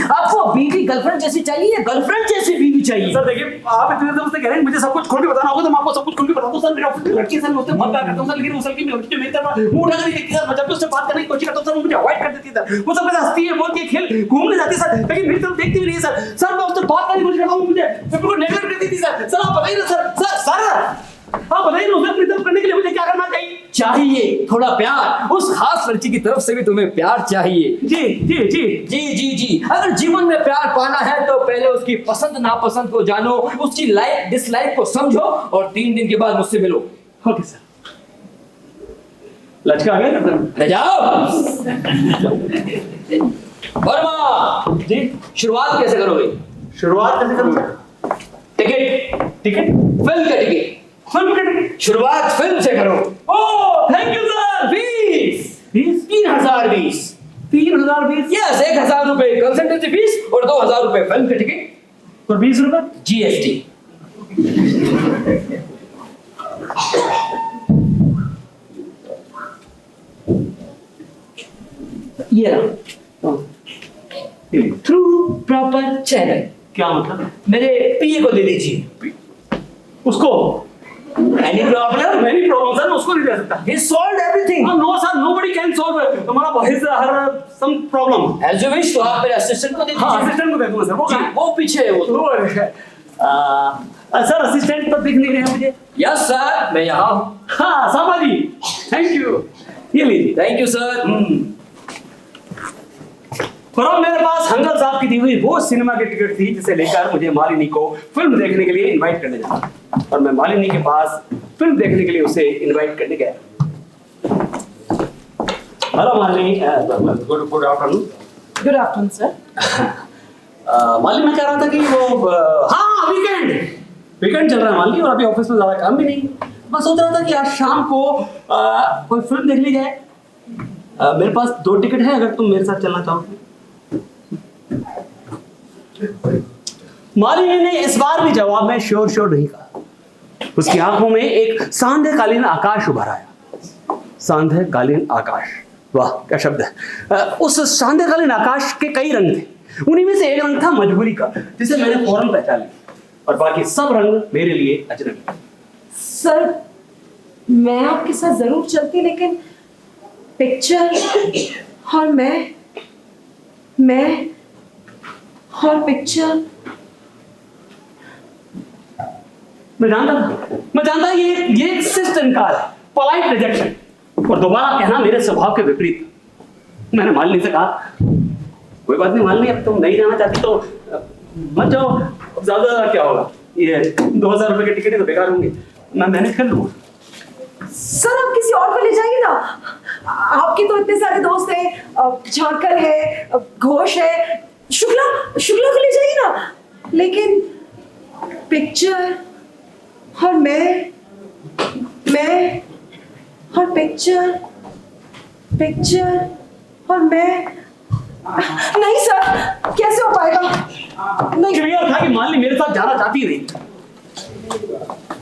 आपको बीवी गर्लफ्रेंड जैसी चाहिए या गर्लफ्रेंड जैसी बीवी चाहिए? सर देखिए, आप इतने देर से कह रहे हैं मुझे सब कुछ खोल के बताना होगा, तो मैं आपको सब कुछ खोल के बताता हूँ। सर मेरे ऑफिस में लड़की सर, मैं उससे बहुत प्यार करता हूँ सर, लेकिन उस लड़की जो मेरी तरफ मुंह उठा कर नहीं देखती सर। मैं जब भी उससे बात करने की कोशिश करता हूँ सर, वो मुझे अवॉइड कर देती है सर। वो सब कैसे हंसती है, बोलती है, खेल घूमने जाती है सर, लेकिन मेरी तरफ देखती भी नहीं है सर। सर मैं उससे बात करने की कोशिश करता हूँ, मुझे बिल्कुल नेगलेक्ट कर देती है सर। सर आप बताइए ना सर, आप बताइए ना, उसे अपनी तरफ करने के लिए मुझे क्या करना चाहिए? थोड़ा प्यार। उस खास लड़की की तरफ से भी तुम्हें प्यार चाहिए। जी। अगर जीवन में प्यार पाना है तो पहले उसकी पसंद नापसंद को जानो, उसकी लाइक डिसलाइक को समझो और 3 दिन के बाद मुझसे मिलो। Okay sir. लचका आ गया? ले जाओ। वर्मा जी। शुरुआत कैसे करोगे? शुरुआत कैसे करूँ सर? टिकट फिल्म का टिकट। फिल्म का टिकट। शुरुआत फिल्म से करो। Oh thank you sir. Fees 3020। 3020? Yes, 1000 रुपए कंसल्टेंसी फीस और 2000 रुपए फिल्म का टिकट और 20 रुपए जीएसटी। ये रहा थ्रू प्रॉपर चैनल। क्या मतलब? मेरे पीए को दे दीजिए। उसको एनी प्रॉब्लम? मेरी प्रॉब्लम सर, उसको नहीं दे सकता। He solved everything. No sir, nobody can solve हमारा वॉइस हर some problem. As you wish, तो आप मेरे असिस्टेंट को दे हाँ, दीजिए। असिस्टेंट को दे दूंगा सर। वो जी, कहाँ है? वो पीछे है वो। सर असिस्टेंट तो दिख नहीं रहे हैं मुझे। यस सर, मैं यहाँ हूँ। हाँ साबा जी, थैंक यू। ये लीजिए। Thank you sir. और अब मेरे पास हंगल साहब की दी हुई वो सिनेमा की टिकट थी जिसे लेकर मुझे मालिनी को फिल्म देखने के लिए इनवाइट करने जाना, और मैं मालिनी के पास फिल्म देखने के लिए उसे इनवाइट करने गया। Hello Malini, good afternoon. Good afternoon sir. Malini, मैं कह रहा था कि वो हाँ वीकेंड चल रहा है मालिनी, और अभी ऑफिस में ज्यादा काम भी नहीं। मैं सोच रहा था कि आज शाम को कोई फिल्म देख ली जाए। मेरे पास 2 टिकट है, अगर तुम मेरे साथ चलना चाहो। मालिनी ने इस बार भी जवाब में श्योर नहीं कहा। उसकी आंखों में एक सांध्यकालीन आकाश उभर आया। सांध्यकालीन आकाश, वाह क्या शब्द है। उस सांध्यकालीन आकाश के कई रंग थे, उन्हीं में से एक रंग था मजबूरी का, जिसे मैंने फौरन पहचान लिया, और बाकी सब रंग मेरे लिए अजनबी। सर मैं आपके साथ जरूर चलती, लेकिन पिक्चर और मैं और पिक्चर। मैं जानता था ये एक शिष्ट इनकार है, पोलाइट रिजेक्शन, और दोबारा कहना मेरे स्वभाव के विपरीत। मैंने मालिनी से कहा कोई बात नहीं मालिनी, अब तुम नहीं जाना चाहती तो मत जाओ, अब ज्यादा क्या होगा, ये 2000 रुपए की टिकट ही तो बेकार होंगी, मैं मैनेज कर लूंगा। सर आप किसी और को ले जाइए ना, आपके तो इतने सारे दोस्त हैं, झांकर है, घोष है, शुक्ला को ले जाइए ना। लेकिन पिक्चर और मैं और पिक्चर और मैं, नहीं सर, कैसे हो पाएगा? नहीं। क्लियर था कि मालिनी मेरे साथ जाना चाहती नहीं,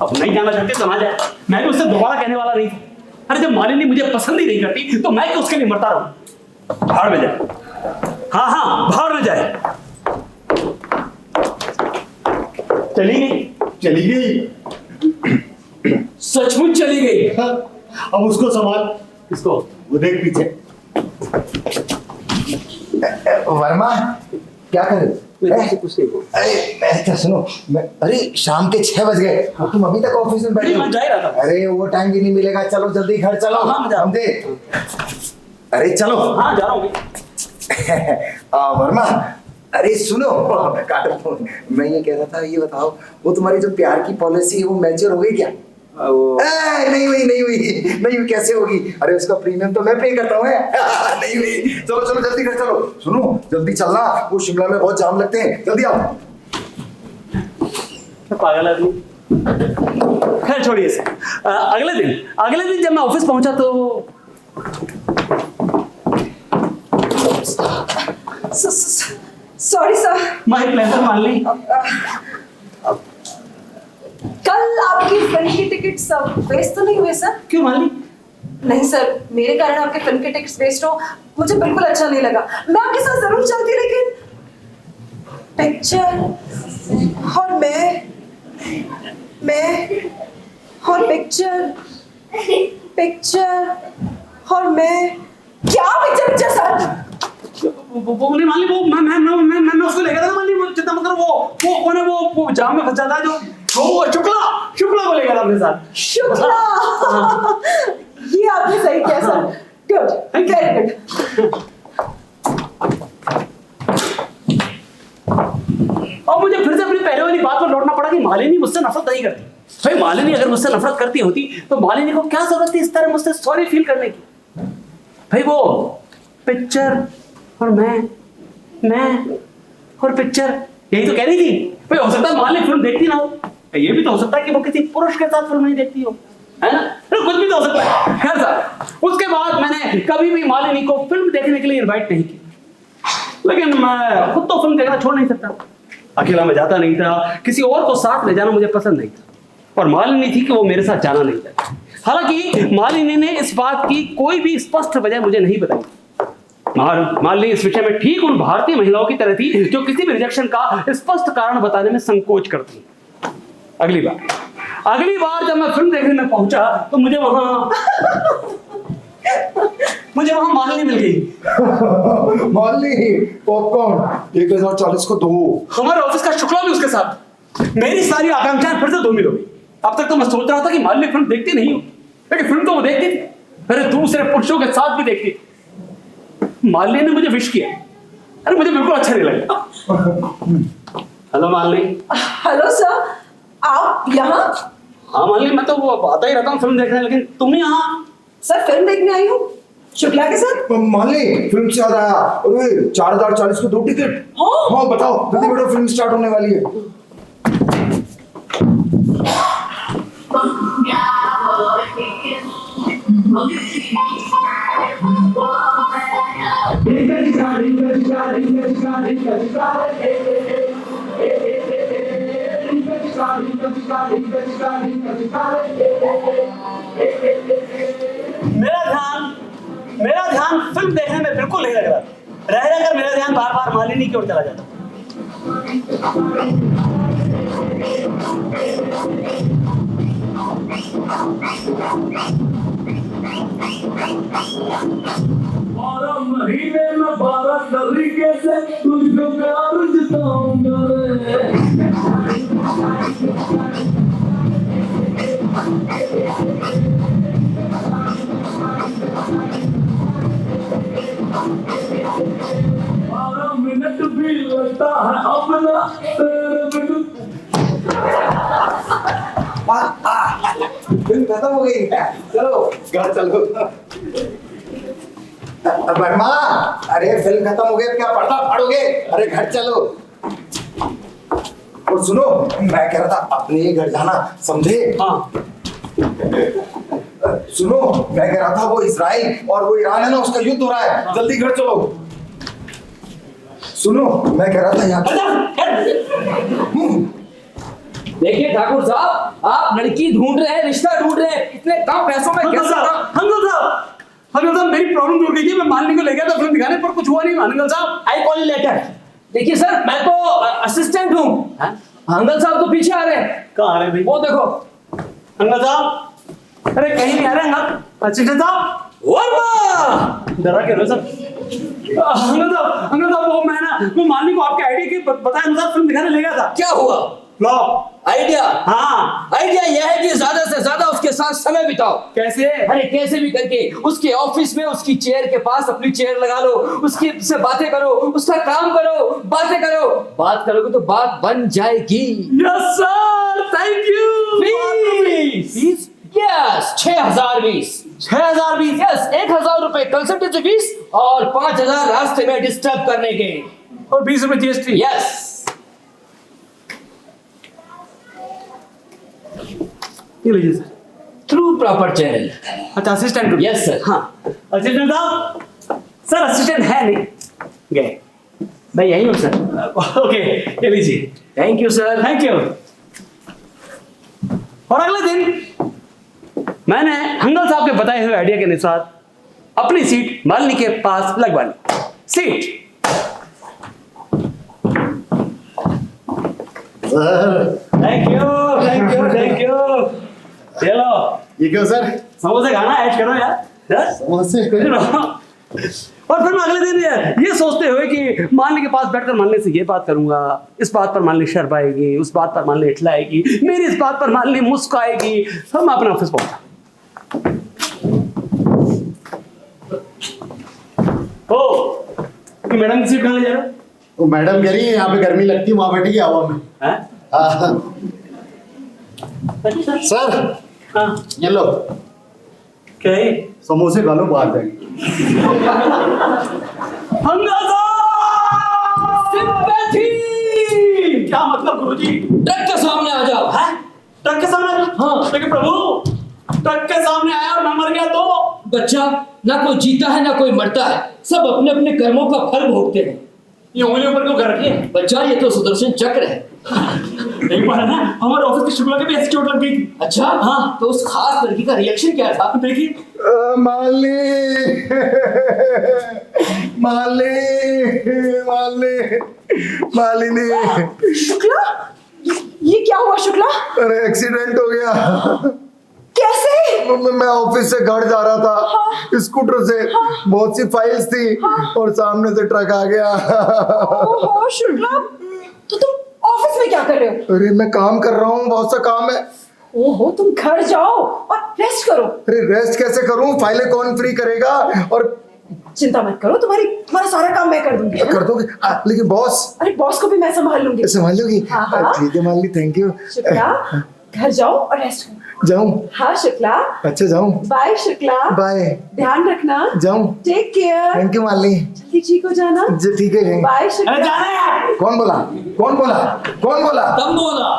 अब नहीं जाना चाहती तो ना जाए, मैं भी उससे दोबारा कहने वाला नहीं था। अरे जब मालिनी मुझे पसंद ही नहीं करती तो मैं क्यों उसके लिए मरता रहूं? भाड़ में जाए, हाँ भाड़ में जाए। चली गई। सचमुच चली गई। अब उसको संभाल। किसको? वो देख पीछे। वर्मा क्या कर रहे हो? अरे क्या सुनो, अरे शाम के 6 बज गए, तुम अभी तक ऑफिस में बैठे हो? मैं जा ही रहा था। अरे वो टाइम भी नहीं मिलेगा, चलो जल्दी घर चलो। हाँ, मैं जा रहा हूं। समझे? अरे चलो। हाँ जा रहा हूँ। वर्मा अरे सुनो, काटो फोन। मैं ये कह रहा था, ये बताओ वो तुम्हारी जो प्यार की पॉलिसी है वो मैच्योर हो गई क्या? नहीं हुई, कैसे होगी? अरे उसका प्रीमियम तो मैं पे करता हूँ। नहीं हुई, चलो जल्दी घर चलो। सुनो जल्दी चलना, वो शिमला में बहुत जाम लगते हैं, जल्दी आओ। पागल आदमी। खैर छोड़िए इसे। अगले दिन जब मैं ऑफिस पहुंचा तो sorry sir. My pleasure Malini. कल आपकी फिल्म की टिकट्स वेस्ट तो नहीं हुए सर? क्यों मालिनी? नहीं सर, मेरे कारण आपके फिल्म के टिकट्स वेस्ट हो मुझे बिल्कुल अच्छा नहीं लगा। मैं आपके साथ जरूर चलती, लेकिन पिक्चर और मैं और पिक्चर और मैं। क्या पिक्चर सर? वो नहीं मालिनी, वो मैं उसको लेकर था मालिनी, वो जितना मतलब वो कौन है, वो जाम में फंस जाता है जो वो शुक्ला को लेकर अपने साथ। शुक्ला। ये आपने सही किया सर। Good, very good. और मुझे फिर से अपनी पहले वाली बात पर लौटना पड़ा कि मालिनी मुझसे नफरत नहीं करती। भाई मालिनी अगर मुझसे नफरत करती होती तो मालिनी को क्या जरूरत थी इस तरह मुझसे सॉरी फील करने की? भाई वो पिक्चर और मैं और पिक्चर यही तो कह रही थी। भाई हो सकता है मालिनी फिल्म देखती ना हो, ये भी तो हो सकता है कि वो किसी पुरुष के साथ फिल्म नहीं देखती हो, है ना? कुछ भी तो हो सकता है। खैर सर, उसके बाद मैंने कभी भी मालिनी को फिल्म देखने के लिए इनवाइट नहीं किया, लेकिन मैं खुद तो फिल्म देखना छोड़ नहीं सकता। अकेला मैं जाता नहीं था, किसी और को साथ ले जाना मुझे पसंद नहीं था, और मालिनी थी कि वो मेरे साथ जाना नहीं चाहती। हालांकि मालिनी ने इस बात की कोई भी स्पष्ट वजह मुझे नहीं बताई। मालिनी इस विषय में ठीक उन भारतीय महिलाओं की तरह थी जो किसी भी रिजेक्शन का स्पष्ट कारण बताने में संकोच करती। अगली बार जब मैं फिल्म देखने में पहुंचा तो मुझे वहां मालिनी मिल गई। मालिनी पॉपकॉर्न 1040 को 2। हमारे ऑफिस का शुक्ला भी उसके साथ। मेरी सारी आकांक्षाएं फिर से धूमिल हो गई। अब तक तो मैं सोच रहा था कि मालिनी फिल्म देखती नहीं हो, लेकिन फिल्म तो वो देखती थी, अरे दूसरे पुरुषों के साथ भी देखती। मालिनी ने मुझे विश किया, अरे मुझे बिल्कुल अच्छा नहीं लगा। हेलो मालिनी। हेलो सर, आप यहाँ? हाँ मालिनी, मैं तो वो आता ही रहता हूँ फिल्म देखने, लेकिन तुम यहाँ? सर फिल्म देखने आई हूँ शुक्ला के साथ। मालिनी फिल्म से याद आया, अरे 4040 को 2 टिकट। हाँ बताओ जल्दी बेटा, फिल्म स्टार्ट होने वाली है। मेरा ध्यान फिल्म देखने में बिल्कुल नहीं लग रहा। रहकर मेरा ध्यान बार बार मालिनी की ओर चला जाता। 12 महीने में 12 तरीके से तुझको प्यार जताऊंगा रे। बारह मिनट भी लगता है अपना तेरे मिनट। फिल्म खत्म हो गई, चलो घर चलो। वर्मा, अरे फिल्म खत्म हो गई, क्या पर्दा फाड़ोगे? अरे घर चलो। और सुनो, मैं कह रहा था अपने ही घर जाना, समझे? हाँ सुनो, मैं कह रहा था वो इजराइल और वो ईरान है ना, उसका युद्ध हो रहा है, जल्दी घर चलो। सुनो, मैं कह रहा था यहाँ देखिए ठाकुर साहब, आप लड़की ढूंढ रहे हैं, रिश्ता ढूंढ रहे हैं, इतने कम पैसों में कैसे? अंकल साहब मेरी प्रॉब्लम दूर कीजिए। मैं मालनी को ले गया था फिल्म दिखाने पर, कुछ हुआ नहीं अंकल साहब। I call you later. देखिए सर, मैं तो असिस्टेंट हूँ। अंकल साहब तो पीछे आ रहे हैं। कहाँ आ रहे हैं भाई? वो देखो अंकल साहब, अरे कहीं नहीं आ रहे अंकल। असिस्टेंट साहब, वर्मा, डरा क्यों रहे सर? अंकल साहब वो मैं ना वो मालनी को आपके आइडिया की बताया अनुसार फिल्म दिखाने ले गया था। क्या हुआ? फ्लॉप। आइडिया? हाँ, आइडिया यह है कि ज्यादा से ज्यादा उसके साथ समय बिताओ। कैसे? अरे कैसे भी करके उसके ऑफिस में उसकी चेयर के पास अपनी चेयर लगा लो, उसकी से बातें करो, उसका काम करो, बातें करो। बात करोगे तो बात बन जाएगी। Yes sir, thank you. Fees? Yes, 6020। 6020? Yes, 1000 रुपए कंसल्टेंसी फीस और 5000 रास्ते में डिस्टर्ब करने के। और 20 रुपए जीएसटी। यस। ये लीजिए सर। Through proper channel. अच्छा असिस्टेंट। Yes sir. हाँ असिस्टेंट साहब, सर असिस्टेंट है नहीं, गए। मैं यही हूँ सर। ओके, ये लीजिए। Thank you sir. Thank you. और अगले दिन मैंने हंगल साहब के बताए हुए आइडिया के अनुसार अपनी सीट मालिनी के पास लगवा ली। Seat. Sir, thank you, thank you, thank you. चलो, ये क्यों सर? समोसे खाना, ऐड करो यार। समोसे? और फिर मैं अगले दिन ये सोचते हुए कि मालिनी के पास बैठकर मालिनी से ये बात करूंगा, इस बात पर मालिनी शर्माएगी, उस बात पर मालिनी इठलाएगी, मेरी इस बात पर मालिनी मुस्कुराएगी। फिर मैं अपने ऑफिस पहुंचा। ओ, कि मैडम की सीट कहाँ ले जा रहे हो? वो मैडम कह रही है यहाँ पे गर्मी लगती है, वहां बैठेगी हवा में। हैं? हाँ। सर, हाँ, ये लो क्या है? समोसे खा लो, बाहर जाएंगे। सिंपैथी। क्या मतलब गुरुजी? ट्रक के सामने आ जाओ। हैं? ट्रक के सामने? हाँ। लेकिन प्रभु, ट्रक के सामने आया और मैं मर गया तो? बच्चा, ना कोई जीता है ना कोई मरता है, सब अपने अपने कर्मों का फल भोगते हैं। ये उंगली ऊपर क्यों कर रखी है? बच्चा, ये तो सुदर्शन चक्र है। नहीं पता ना, हमारे ऑफिस की शुक्ला के भी ऐसी चोट लग गई थी। अच्छा हाँ, तो उस खास लड़की का रिएक्शन क्या था? देखिए। मालिनी, मालिनी। शुक्ला, ये क्या हुआ शुक्ला? अरे एक्सीडेंट हो गया। कैसे? मैं ऑफिस से घर जा रहा था, स्कूटर से। बहुत सी फाइल्स थी और सामने से ट्रक आ गया। ओहो शुक्ला, तो तुम ऑफिस में क्या कर रहे हो? अरे मैं काम कर रहा हूँ, बहुत सा काम है। ओहो, तुम घर जाओ और रेस्ट करो। अरे रेस्ट कैसे करूँ? फाइलें कौन फ्री करेगा? और चिंता मत करो, तुम्हारा सारा काम मैं कर दूंगी। कर दोगे? लेकिन बॉस? अरे बॉस को भी मैं संभाल लूंगी। संभाल लोगी? हाँ। ठीक है मालिनी, थैंक यू। शुक्ला, घर जाओ और रेस्ट करो। जाऊं? हाँ शुक्ला। अच्छा जाऊं? बाय शुक्ला। बाय। ध्यान रखना। जाऊं? Take care. Thank you Malini. जल्दी ठीक हो जाना। जी ठीक है। बाय शुक्ला। अरे जाना है। कौन बोला? कौन बोला? कौन बोला? तुम बोला।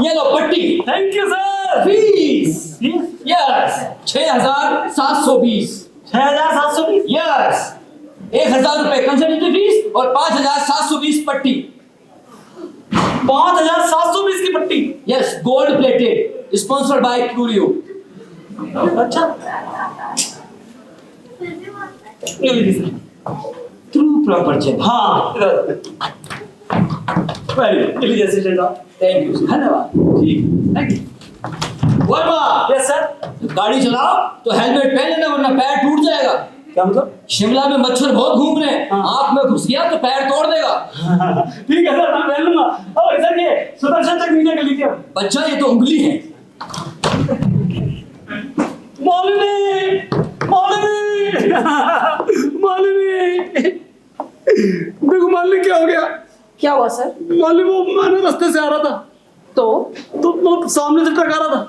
ये लो पट्टी। Thank you sir. Fees? Yes, 6720। 6720? Yes, 1000 रुपए कंसल्टेंसी फीस और 5720 पट्टी। 5720 की पट्टी? Yes, gold plated, sponsored by curio. अच्छा, ये लीजिए सर। Through proper channel. हाँ, इधर। वेरी गुड, लीजिए असिस्टेंट साहब। थैंक यू धन्यवाद। ठीक, thank you. Verma, yes sir. गाड़ी चलाओ तो हेलमेट पहन लेना वरना पैर टूट जाएगा। क्या मतलब? शिमला में मच्छर बहुत घूम रहे हैं, हाँ। आंख में घुस गया तो पैर तोड़ देगा। ठीक है सर, मैं पहन लूंगा। और सर ये सुदर्शन तक नीचे कर लीजिए। बच्चा ये तो उंगली है। मौलवी, मौलवी, मौलवी। देखो मालिक क्या हो गया? क्या हुआ सर? मालिक वो मैंने रास्ते से आ रहा था तो सामने से ट्रक आ रहा था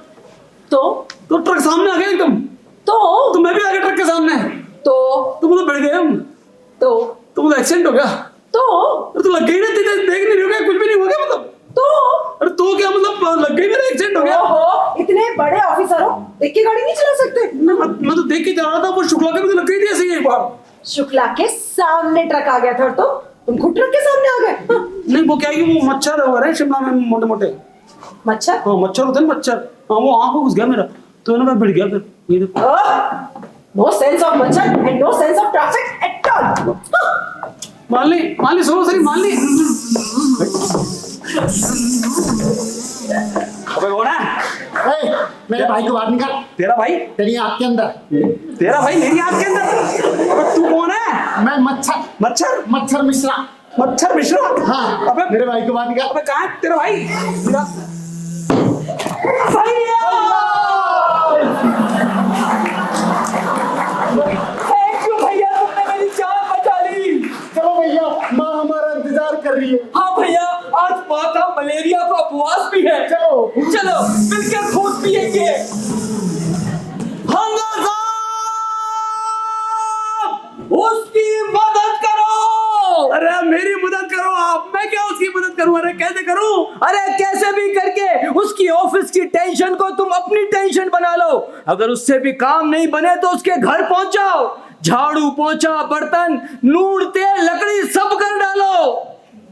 तो ट्रक सामने आ गया एकदम। तो मैं भी आ गया ट्रक के सामने। तो मतलब बैठ गए हम। तो मतलब एक्सीडेंट हो गया। अरे तो लग गई ना, देख नहीं रही हो क्या? कुछ भी नहीं हो गया मतलब। अरे तो क्या मतलब लग गई, मेरा एक्सीडेंट हो गया। ओहो, इतने बड़े ऑफिसर हो, देख के गाड़ी नहीं चला सकते? मैं तो देख के जा रहा था, वो शुक्ला के भी तो लग गई थी ऐसे ही एक बार। शुक्ला के सामने ट्रक आ गया था तो तुम खुद ट्रक के सामने आ गए? हाँ। नहीं वो क्या है कि वो मच्छर हो रहे हैं शिमला में मोटे मोटे। मच्छर? हाँ मच्छर होते हैं मच्छर। हाँ वो आंख में घुस गया मेरा, तो ना मैं भिड़ गया फिर। ये देखो, नो सेंस ऑफ मच्छर and no sense of traffic at all. माली सुनो सही माली। अबे कौन है? ए, मेरे भाई को बाहर निकाल। तेरा भाई? तेरी आँख के अंदर। तेरा भाई मेरी आंख के अंदर? अबे तू कौन है? मैं मच्छर मच्छर मिश्रा। मच्छर मिश्रा? हाँ, अबे मेरे भाई को बाहर निकाल। अबे कहाँ है तेरा भाई? तेरा थैंक यू भैया, तुमने मेरी जान बचा ली। चलो भैया, माँ हमारा इंतजार कर रही है। हाँ भैया, आज माँ का मलेरिया का उपवास भी है। चलो चलो मिलकर खून पिएंगे। उसकी मदद करो। अरे मेरी मदद करो आप। मैं क्या उसकी मदद करूं? अरे कैसे करूं? अरे कैसे भी करके उसकी ऑफिस की टेंशन को तुम अपनी टेंशन बना लो। अगर उससे भी काम नहीं बने तो उसके घर पहुंच जाओ, झाड़ू पोंछा बर्तन नून तेल लकड़ी सब कर डालो।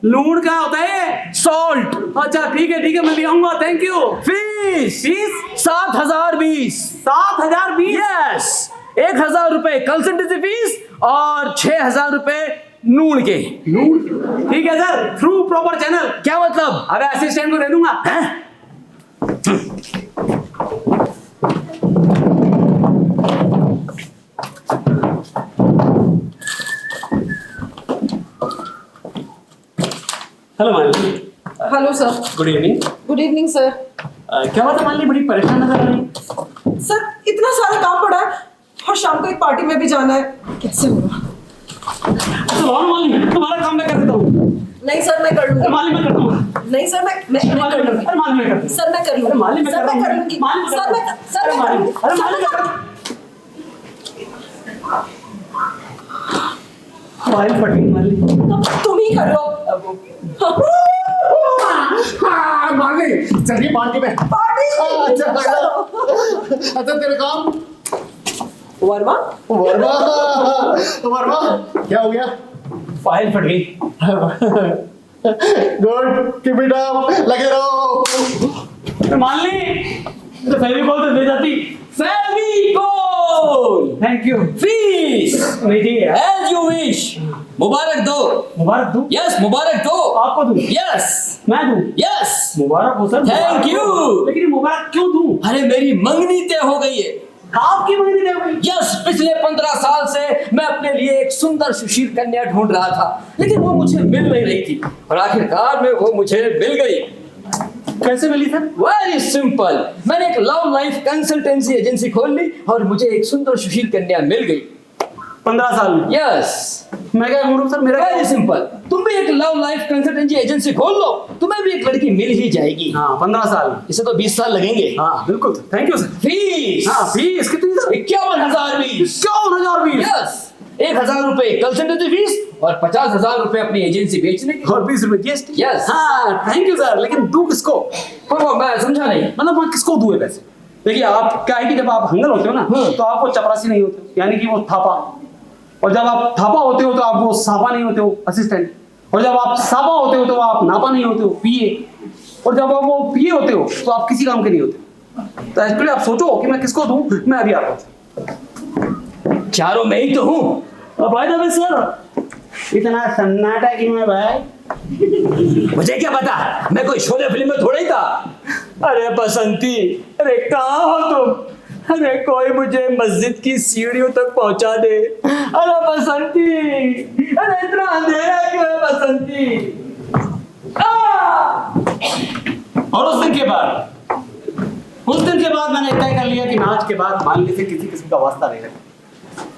लूण क्या होता है? सॉल्ट। अच्छा ठीक है मैं भी आऊंगा। Thank you. Fees fees 7020। 7020? Yes, 1000 रुपए कंसल्टेंसी फीस और 6000 रुपए नून के। ठीक है सर, थ्रू प्रॉपर चैनल। क्या मतलब? अबे असिस्टेंट को दे दूंगा। Hello Malini. Hello sir. Good evening. Good evening sir. क्या बात है मालिनी, बड़ी परेशान नजर आ रही? सर इतना सारा काम पड़ा है और शाम को एक पार्टी में भी जाना है, कैसे होगा? तो और मालिनी तुम्हारा काम मैं कर देता हूँ। नहीं सर मैं कर लूंगी। मालिनी मैं करता हूँ। नहीं सर मैं कर लूंगी। अरे मालिनी मैं करता हूँ। सर मैं कर लूंगी। मालिनी मैं सर मैं कर कर लूंगी। मालिनी सर मैं कर लूंगी। अरे मालिनी मैं कर फाइल फटी मालिनी। तुम ही कर लो। हाँ, माली चलिए पार्टी में। पार्टी। अच्छा तेरे काम। वर्मा वर्मा क्या हो गया? फाइल फट गई। गुड, कीप इट अप, लगे रहो। मालिनी तो फेविकॉल तो दे जाती। फेविकॉल। Thank you. फीस नहीं ठीक है। As you wish. मुबारक दो। मुबारक दूं? यस मुबारक दो। आपको दूं? यस मैं दूं? यस। मुबारक हो सर। Thank Mubarak you. हो। लेकिन ये मुबारक क्यों दूं? अरे मेरी मंगनी तय हो गई है। आपकी मंगनी दे गई? यस, पिछले 15 साल से मैं अपने लिए एक सुंदर सुशील कन्या ढूंढ रहा था, लेकिन वो मुझे मिल नहीं रही थी और आखिरकार में वो मुझे मिल गई। कैसे मिली सर? वेरी सिंपल, मैंने एक लव लाइफ कंसल्टेंसी एजेंसी खोल ली और मुझे एक सुंदर सुशील कन्या मिल गई। 15 साल में? यस। मैं क्या करूं सर? मेरा वेरी सिंपल, तुम भी एक लव लाइफ कंसल्टेंसी एजेंसी खोल लो, तुम्हें भी एक लड़की मिल ही जाएगी। हाँ 15 साल में। इसे तो 20 साल लगेंगे। हाँ बिल्कुल, थैंक यू सर। फीस हाँ फीस कितनी सर? 51,020। 51,020? यस, 1000 रुपए कंसल्टेंसी फीस और 50,000 रुपए अपनी एजेंसी बेचने की। और 20 रुपए जीएसटी? Yes. हाँ थैंक यू सर, लेकिन दूं किसको? वो मैं समझा नहीं। मतलब मैं किसको दूं ये पैसे? देखिए आप क्या है कि जब आप हंगल होते हो ना तो आप वो चपरासी नहीं होते हो, यानी कि वो थापा। और जब आप थापा होते हो तो आप वो सापा नहीं होते हो, असिस्टेंट। और जब आप सापा होते हो तो आप नापा नहीं होते हो, पीए। और जब आप वो पीए होते हो तो आप किसी काम के नहीं होते। तो एक्चुअली आप सोचो कि मैं किसको दूं, मैं अभी आता हूँ। चारों में ही तो हूँ। बाय द वे सर, इतना सन्नाटा क्यों है भाई? मुझे क्या पता, मैं कोई शोले फिल्म में थोड़ा ही था। अरे बसंती, अरे कहाँ हो तुम? अरे कोई मुझे मस्जिद की सीढ़ियों तक पहुंचा दे। अरे बसंती, अरे इतना अंधेरा क्यों है बसंती? और उस दिन के बाद मैंने तय कर लिया कि मैं आज के बाद मालिनी से किसी किस्म का वास्ता नहीं रखूंगा।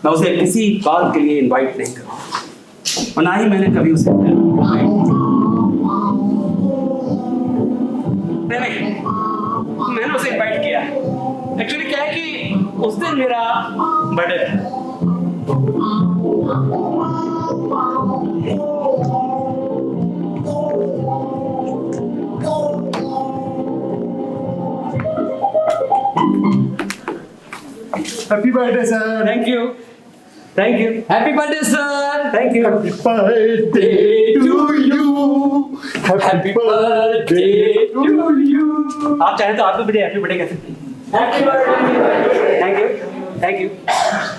मैं उसे किसी बात के लिए इनवाइट नहीं करूंगा और ना ही मैंने कभी उसे नहीं, मैंने उसे इनवाइट किया। एक्चुअली क्या है कि उस दिन मेरा बर्थडे था। Happy birthday sir. Thank you happy birthday sir. Thank you. Birthday to you, happy birthday to you. आप चाहें तो आप भी हैप्पी बर्थडे कह सकते हैं। Happy birthday. Thank you.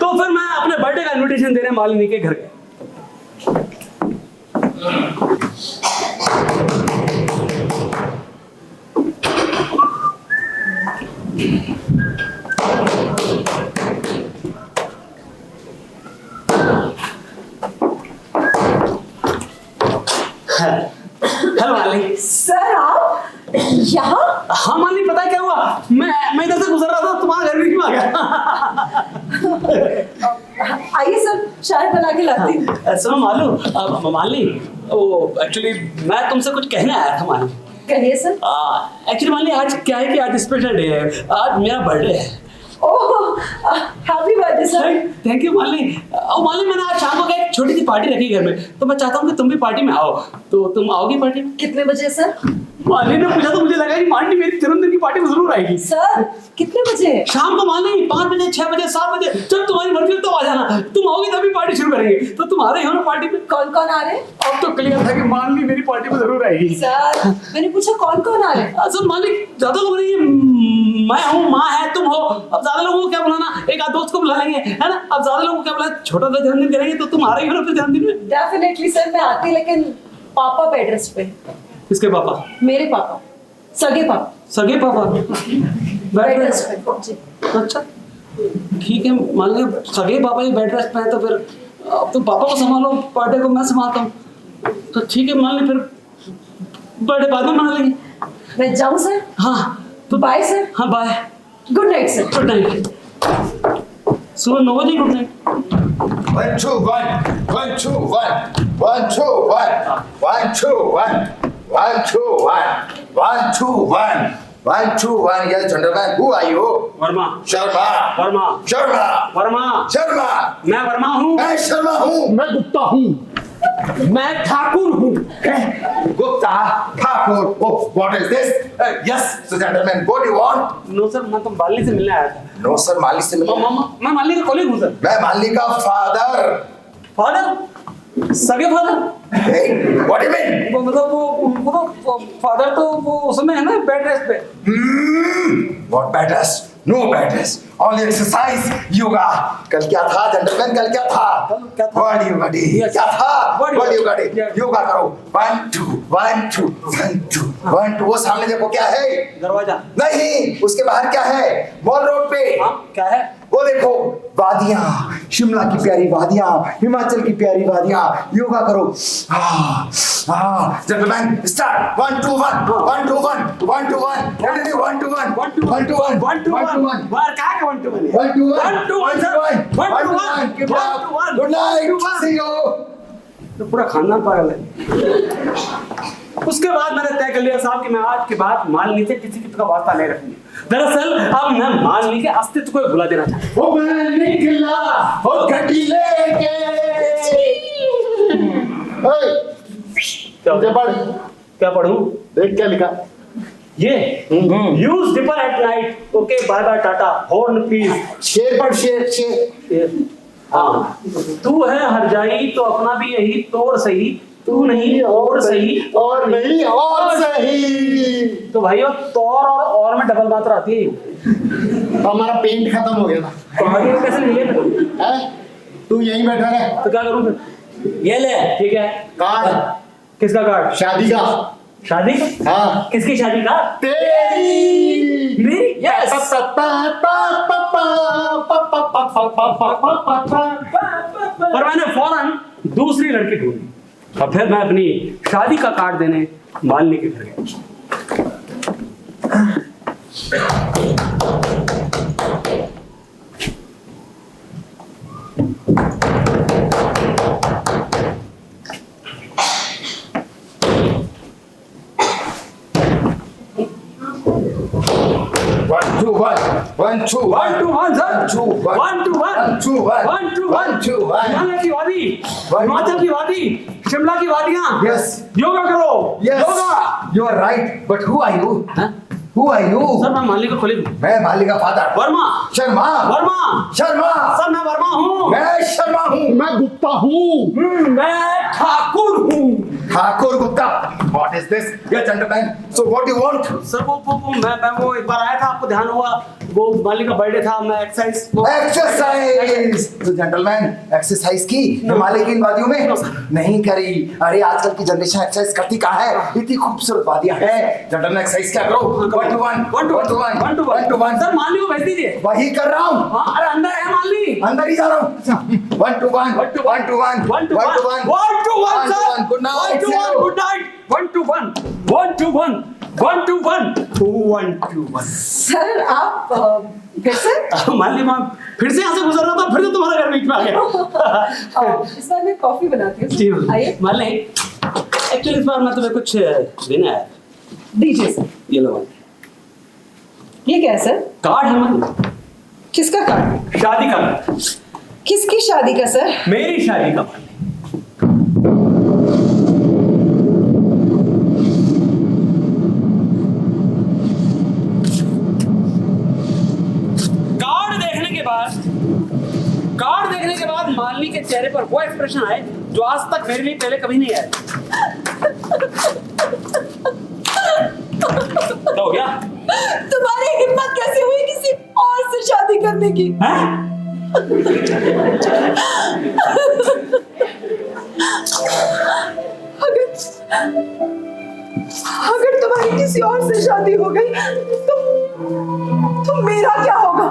तो फिर मैं अपने बर्थडे का इनविटेशन देने मालिनी के घर गया। हेलो मालिनी। सर आप यहाँ? हाँ मालिनी, पता है क्या हुआ? मैं इधर से गुजर रहा था, तुम्हारा घर भी क्यों आ गया? आइए सर, चाय बना के लाती हूँ। सुनो मालिनी, वो एक्चुअली मैं तुमसे कुछ कहने आया था मालिनी। कहिए सर। एक्चुअली मालिनी, आज क्या है कि आज स्पेशल डे है, आज मेरा बर्थडे है। Oh, happy birthday sir. Thank you Malini. और मालिनी, मैंने आज शाम को एक छोटी सी पार्टी रखी घर में, तो मैं चाहता हूँ कि तुम भी पार्टी में आओ। तो तुम आओगी पार्टी में? कितने बजे सर? मालिनी ने पूछा तो मुझे लगा कि मालिनी मेरी जन्मदिन की पार्टी में जरूर आएगी। सर कितने बजे? शाम को मालिनी 5 बजे, 6 बजे, 7 बजे, जब तुम्हारी मर्जी हो तो आ जाना। तुम आओगी तभी पार्टी शुरू करेंगे। तो तुम्हारे ही हो ना पार्टी में? कौन कौन आ रहे हैं? अब तो क्लियर था कि मालिनी मेरी पार्टी में जरूर आएगी। सर मैंने पूछा कौन कौन आ रहे हैं? असल मालिक ज्यादा लोग नहीं है, मैं हूँ, माँ है, तुम हो। अब ज्यादा लोगों को क्या बुलाना, एक आध दोस्त को बुला लेंगे, है ना? अब ज्यादा लोगों को क्या बुलाना, छोटा सा जन्मदिन करेंगे तो तुम आ रही हो ना फिर जन्मदिन में। डेफिनेटली सर, मैं आती, लेकिन पापा पे एड्रेस पे। किसके पापा? मेरे पापा, सगे पापा। सगे पापा? एड्रेस पे जी। अच्छा ठीक है, मान लीजिए सगे पापा ही बेड रेस्ट पे है, तो फिर अब तुम पापा को संभालो, बर्थडे को मैं संभालता हूँ। तो ठीक है, मान ली फिर बर्थडे बाद में मना लेंगे। मैं जाऊँ सर? हाँ तो बाय सर। हाँ bye. Good night sir. Good night. सुबह 9 बजे good night. 1 2 1 1 2 1 1 2 1 1 2 1 1 2 1 1 2 1 1 2 1 Yes, gentlemen, who are you? Verma. Sharma. Verma. Sharma. Verma. Sharma. मैं वर्मा हूँ। मैं शर्मा हूँ। मैं गुप्ता हूँ। मैं ठाकुर हूँ। Gupta Thakur. Oh, what is this? Yes, so gentlemen, what do you want? No sir, मैं तो मालिनी से मिलने आया था। No sir, मालिक से मिलो। मैं मालिनी का कॉलेज हूँ सर। मैं मालिक का फादर। फादर? सगे father? Hey, what do you mean? वो मतलब वो फादर तो वो उसमें है ना बेड रेस्ट पे। What bed rest? No bed rest. Only exercise, yoga. कल क्या था gentlemen? कल क्या था? क्या था? What yoga day? Yes. क्या था? What What yoga? yoga day? Yeah. Yoga करो. 1 2 1 2 1 2 1 2. वो सामने देखो क्या है? दरवाजा। नहीं, उसके बाहर क्या है? मॉल रोड पे। हाँ क्या है? वो देखो वादियां, शिमला की प्यारी वादियां, हिमाचल की प्यारी वादियां। योगा करो। Gentlemen, start. 1 2 1 1 2 1 1 2 1 Continue. 1 2 1 1 2 1 1 2 1 बाहर क्या है 1 2 1? 1 2 1 1 2 1 sir. 1 2 1 Keep it up. Good night. See you. तो पूरा खानदान पागल है। उसके बाद मैंने तय कर लिया साहब कि मैं आज के बाद मालिनी से किसी का वास्ता नहीं रखूंगी। दरअसल अब मैं मालिनी के अस्तित्व को भुला देना चाहता हूँ। ओ मैं निकला ओ गड्डी लेके। मुझे पढ़। क्या पढ़ूं? देख क्या लिखा। ये use dipper at night. Okay bye bye Tata horn please. शेर पढ़, शेर शेर। हाँ तू है हर जाई तो अपना भी यही तोड़ सही, तू नहीं और सही और नहीं और सही। तो भाई वो तौर और में डबल मात्रा आती है। हमारा पेंट खत्म हो गया था। तो आगे कैसे मिले? हैं? तू यहीं बैठा रहे। तो क्या करूं फिर? ये ले। ठीक है। कार्ड। किसका कार्ड? शादी का। शादी का? हाँ। किसकी शादी का? तेरी। मेरी? यस। पर मैंने फौरन दूसरी लड़की ढूंढी और फिर मैं अपनी शादी का कार्ड देने मालिनी के घर गया। One, two, one. One, two, one. 1 2 1 sir. 2 1. 1 2 1 1 2 1. 1 2 1 1 2 1. Himalaya की वादी, हिमाचल की वादी, शिमला की वादियां। Yes. योगा करो। Yes. Yoga. You are right. But who are you? हाँ? Who are you? सर मैं मालिनी को खोली हूँ। मैं माली का फादर। वर्मा। शर्मा। वर्मा। शर्मा। सर मैं वर्मा हूँ। मैं शर्मा हूँ। मैं गुप्ता हूँ। मैं ठाकुर हूँ। Thakur Gupta. What is this? Yes, gentlemen. So what do you want? Sir मैं वो एक बार आया था, आपको ध्यान होगा, वो मालिनी का बर्थडे था, मैं एक्सरसाइज एक्सरसाइज। तो जेंटलमैन एक्सरसाइज की हिमालय की इन वादियों में नहीं करी। अरे आजकल की जनरेशन एक्सरसाइज करती कहाँ है? इतनी खूबसूरत वादियां हैं। जेंटलमैन एक्सरसाइज क्या करो? 1 2 1 1 2 1 1 2 1 2 1। सर मालिनी को भेज दीजिए। वही कर रहा हूँ। हाँ अरे अंदर है मालिनी। अंदर ही जा रहा हूँ। 1 2 1 1 2 1 1 2 1 1 2 1 sir. Good night. 1 2 1 good night. 1 2 1 1 2 1 1 2 1 1 2 1। Sir आप फिर से? मालिनी मैम फिर से यहाँ से गुजर रहा था, फिर से तुम्हारा घर बीच में आ गया। इस बार मैं कॉफी बनाती हूँ। जी मैम। आइए। मालिनी एक्चुअली इस बार मैं तुम्हें कुछ देना है। दीजिए सर। ये लो ये क्या है सर? कार्ड है मालिनी। किसका कार्ड? शादी का कार्ड। किसकी शादी का सर? मेरी शादी का मालिनी। कार्ड देखने के बाद मालिनी के चेहरे पर वो एक्सप्रेशन आए जो आज तक मेरे लिए पहले कभी नहीं आया। तो हो गया? तुम्हारी हिम्मत कैसे हुई किसी और से शादी करने की? अगर तुम्हारी किसी और से शादी हो गई तो मेरा क्या होगा?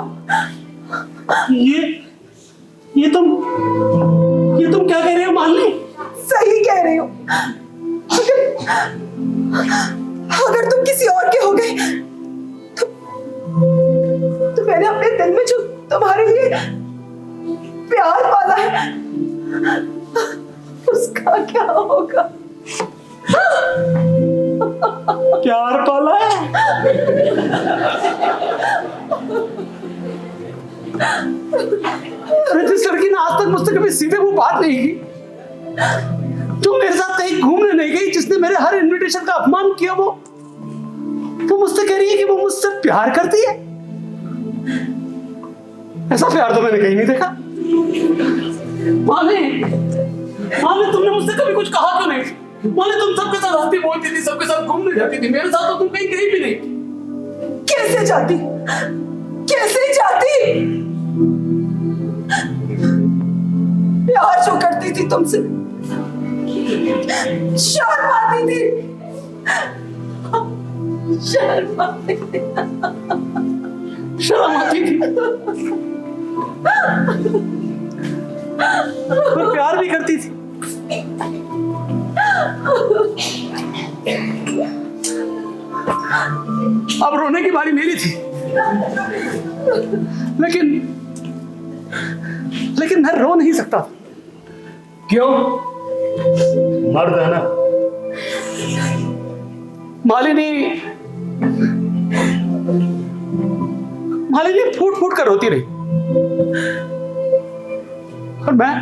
ये तुम क्या कह रहे हो मालिनी? सही कह रही हो। अगर तुम किसी और के हो गए तो मैंने अपने दिल में जो तुम्हारे लिए प्यार पाला है उसका क्या होगा? प्यार पाला है? जिस लड़की ने आज तक मुझसे कभी सीधे वो बात नहीं की, तुम मेरे साथ कहीं घूमने नहीं गई, जिसने मेरे हर इनविटेशन का अपमान किया, वो मुझसे कह रही है कि वो मुझसे प्यार करती है। ऐसा प्यार तो मैंने कहीं नहीं देखा। माने तुमने मुझसे कभी कुछ कहा क्यों नहीं? माने तुम सबके साथ हंसती बोलती थी, सबके साथ घूमने जाती थी, मेरे साथ तो तुम कहीं गई भी नहीं। कैसे जाती? कैसे जाती? प्यार जो करती थी तुमसे, शर्म आती थी, शर्म आती थी, शर्म आती थी, पर प्यार भी करती थी। अब रोने की बारी मेरी थी, लेकिन मैं रो नहीं सकता। क्यों? मर्द है ना। मालिनी फूट फूट कर रोती रही और मैं